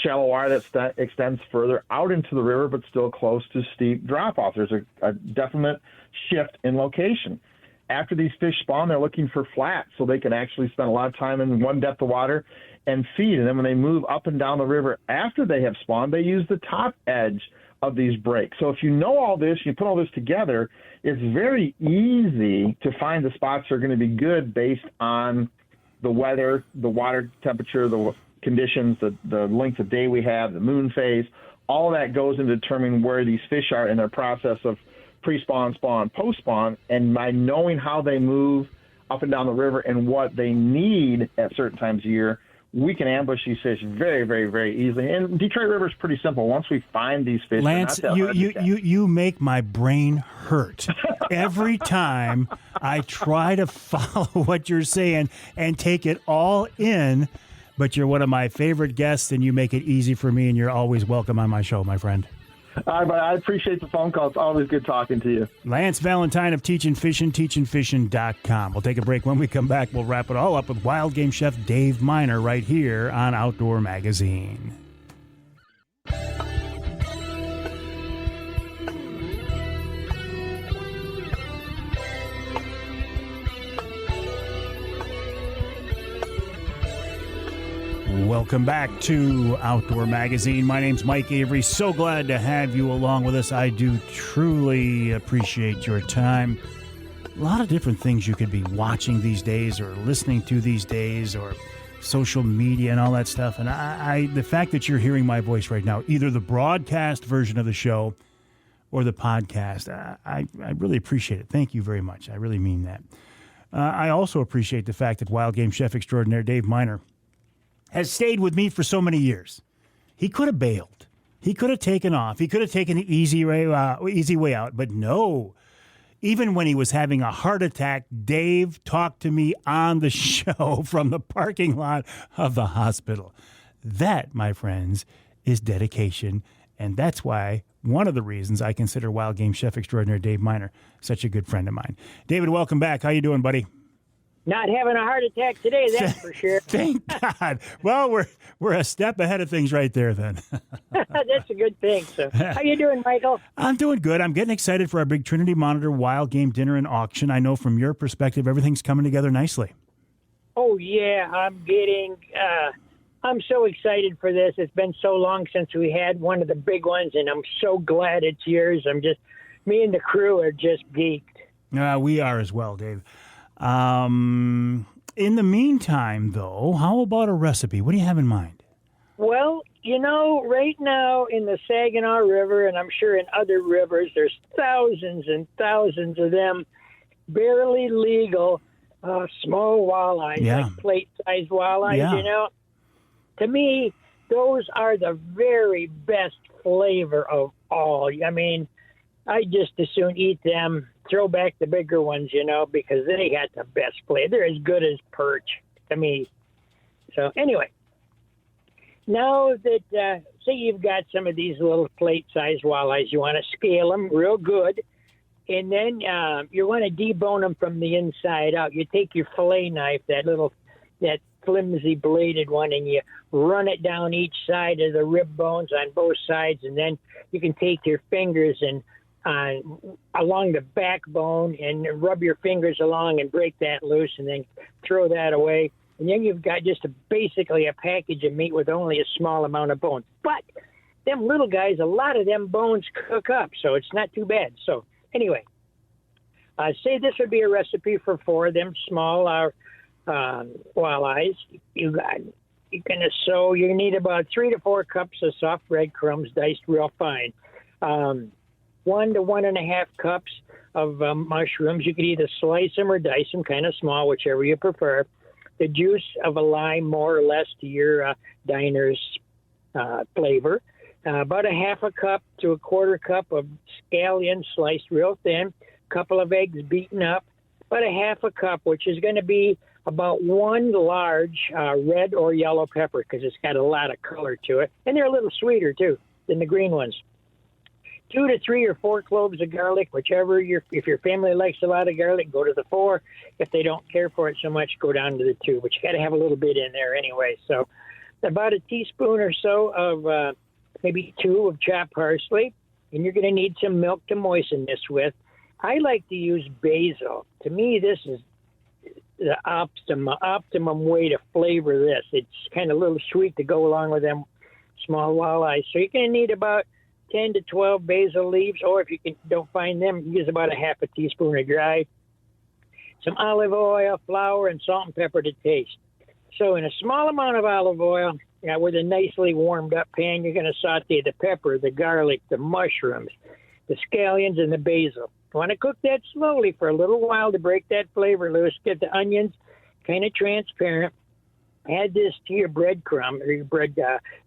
shallow water that extends further out into the river but still close to steep drop-off. There's a definite shift in location. After these fish spawn, they're looking for flats so they can actually spend a lot of time in one depth of water and feed. And then when they move up and down the river after they have spawned, they use the top edge of these breaks. So if you know all this, you put all this together, it's very easy to find the spots that are going to be good based on the weather, the water temperature, the conditions, the length of day we have, the moon phase. All of that goes into determining where these fish are in their process of pre-spawn, spawn, post-spawn, and by knowing how they move up and down the river and what they need at certain times of year, we can ambush these fish very, very, very easily. And Detroit River is pretty simple. Once we find these fish, Lance, you make my brain hurt every time I try to follow what you're saying and take it all in. But you're one of my favorite guests, and you make it easy for me, and you're always welcome on my show, my friend. I appreciate the phone call. It's always good talking to you. Lance Valentine of Teachin Fishin, teachinfishin.com. We'll take a break. When we come back, we'll wrap it all up with wild game chef Dave Minar right here on Outdoor Magazine. Welcome back to Outdoor Magazine. My name's Mike Avery. So glad to have you along with us. I do truly appreciate your time. A lot of different things you could be watching these days or listening to these days or social media and all that stuff. And the fact that you're hearing my voice right now, either the broadcast version of the show or the podcast, I really appreciate it. Thank you very much. I really mean that. I also appreciate the fact that wild game chef extraordinaire Dave Minar has stayed with me for so many years. He could have bailed. He could have taken off. He could have taken the easy way out. But no. Even when he was having a heart attack, Dave talked to me on the show from the parking lot of the hospital. That, my friends, is dedication. And that's why one of the reasons I consider wild game chef extraordinaire Dave Minar such a good friend of mine. David, welcome back. How you doing, buddy? Not having a heart attack today, that's for sure. Thank God. Well, we're a step ahead of things right there then. That's a good thing. So, how you doing, Michael? I'm doing good. I'm getting excited for our big Trinity Monitor wild game dinner and auction. I know from your perspective, everything's coming together nicely. Oh, yeah. I'm so excited for this. It's been so long since we had one of the big ones, and I'm so glad it's yours. Me and the crew are just geeked. We are as well, Dave. In the meantime, though, how about a recipe? What do you have in mind? Well, right now in the Saginaw River, and I'm sure in other rivers, there's thousands and thousands of them barely legal small walleyes, like plate-sized walleyes, To me, those are the very best flavor of all. I mean, I just as soon eat them, throw back the bigger ones, because they got the best flavor. They're as good as perch to me. So anyway, now that, say you've got some of these little plate-sized walleyes, you want to scale them real good, and then you want to debone them from the inside out. You take your fillet knife, that flimsy bladed one, and you run it down each side of the rib bones on both sides, and then you can take your fingers and along the backbone and rub your fingers along and break that loose, and then throw that away. And then you've got just basically a package of meat with only a small amount of bones. But them little guys, a lot of them bones cook up, so it's not too bad. So anyway, say this would be a recipe for 4 of them small walleyes. You need about 3 to 4 cups of soft breadcrumbs diced real fine. 1 to 1.5 cups of mushrooms. You could either slice them or dice them kind of small, whichever you prefer. The juice of a lime, more or less, to your diner's flavor. About 1/2 cup to 1/4 cup of scallions sliced real thin. Couple of eggs beaten up. About 1/2 cup, which is going to be about 1 large red or yellow pepper, because it's got a lot of color to it. And they're a little sweeter, too, than the green ones. 2 to 3 or 4 cloves of garlic, whichever. If your family likes a lot of garlic, go to the 4. If they don't care for it so much, go down to the 2. But you got to have a little bit in there anyway. So about a teaspoon or so of maybe 2 of chopped parsley. And you're going to need some milk to moisten this with. I like to use basil. To me, this is the optimum way to flavor this. It's kind of a little sweet to go along with them small walleyes. So you're going to need about 10 to 12 basil leaves, or if you don't find them, use about 1/2 teaspoon of dry. Some olive oil, flour, and salt and pepper to taste. So in a small amount of olive oil, with a nicely warmed up pan, you're going to saute the pepper, the garlic, the mushrooms, the scallions, and the basil. You want to cook that slowly for a little while to break that flavor loose. Get the onions kind of transparent. Add this to your breadcrumb or your bread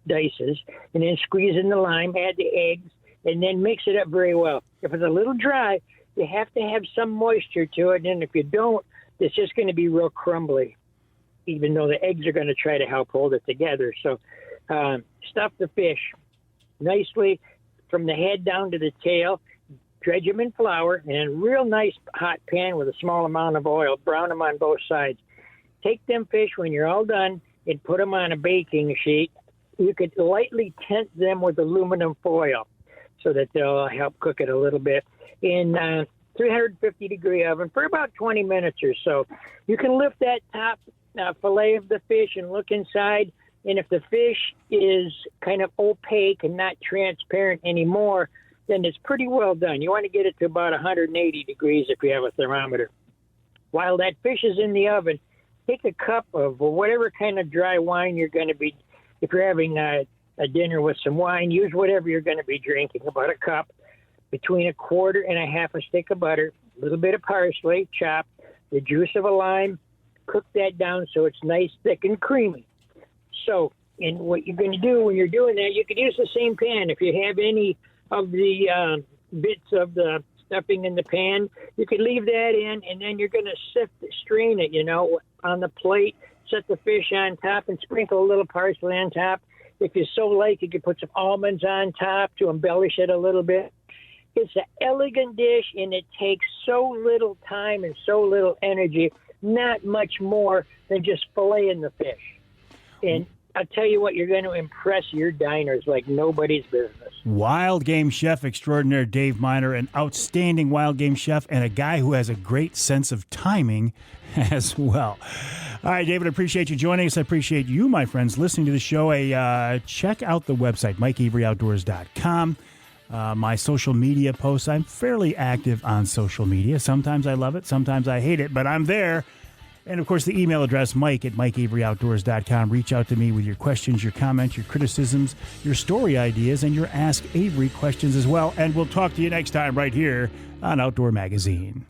dices, and then squeeze in the lime, add the eggs, and then mix it up very well. If it's a little dry, you have to have some moisture to it, and if you don't, it's just going to be real crumbly, even though the eggs are going to try to help hold it together. So stuff the fish nicely from the head down to the tail, dredge them in flour, and in a real nice hot pan with a small amount of oil, brown them on both sides. Take them fish when you're all done and put them on a baking sheet. You could lightly tint them with aluminum foil so that they'll help cook it a little bit in 350-degree oven for about 20 minutes or so. You can lift that top fillet of the fish and look inside, and if the fish is kind of opaque and not transparent anymore, then it's pretty well done. You want to get it to about 180 degrees if you have a thermometer. While that fish is in the oven, take a cup of whatever kind of dry wine you're going to be, if you're having a dinner with some wine, use whatever you're going to be drinking, about a cup, between 1/4 and 1/2 stick of butter, a little bit of parsley chopped, the juice of a lime, cook that down so it's nice, thick, and creamy. So, and what you're going to do when you're doing that, you could use the same pan. If you have any of the bits of the stuffing in the pan, you could leave that in, and then you're going to strain it, on the plate, set the fish on top, and sprinkle a little parsley on top. If you so like, you could put some almonds on top to embellish it a little bit. It's an elegant dish, and it takes so little time and so little energy, not much more than just filleting the fish. And I'll tell you what, you're going to impress your diners like nobody's business. Wild game chef extraordinaire Dave Minar, an outstanding wild game chef and a guy who has a great sense of timing as well. All right, David, I appreciate you joining us. I appreciate you, my friends, listening to the show. Check out the website, MikeAveryOutdoors.com. My social media posts, I'm fairly active on social media. Sometimes I love it, sometimes I hate it, but I'm there. And, of course, the email address, mike@mikeaveryoutdoors.com. Reach out to me with your questions, your comments, your criticisms, your story ideas, and your Ask Avery questions as well. And we'll talk to you next time right here on Outdoor Magazine.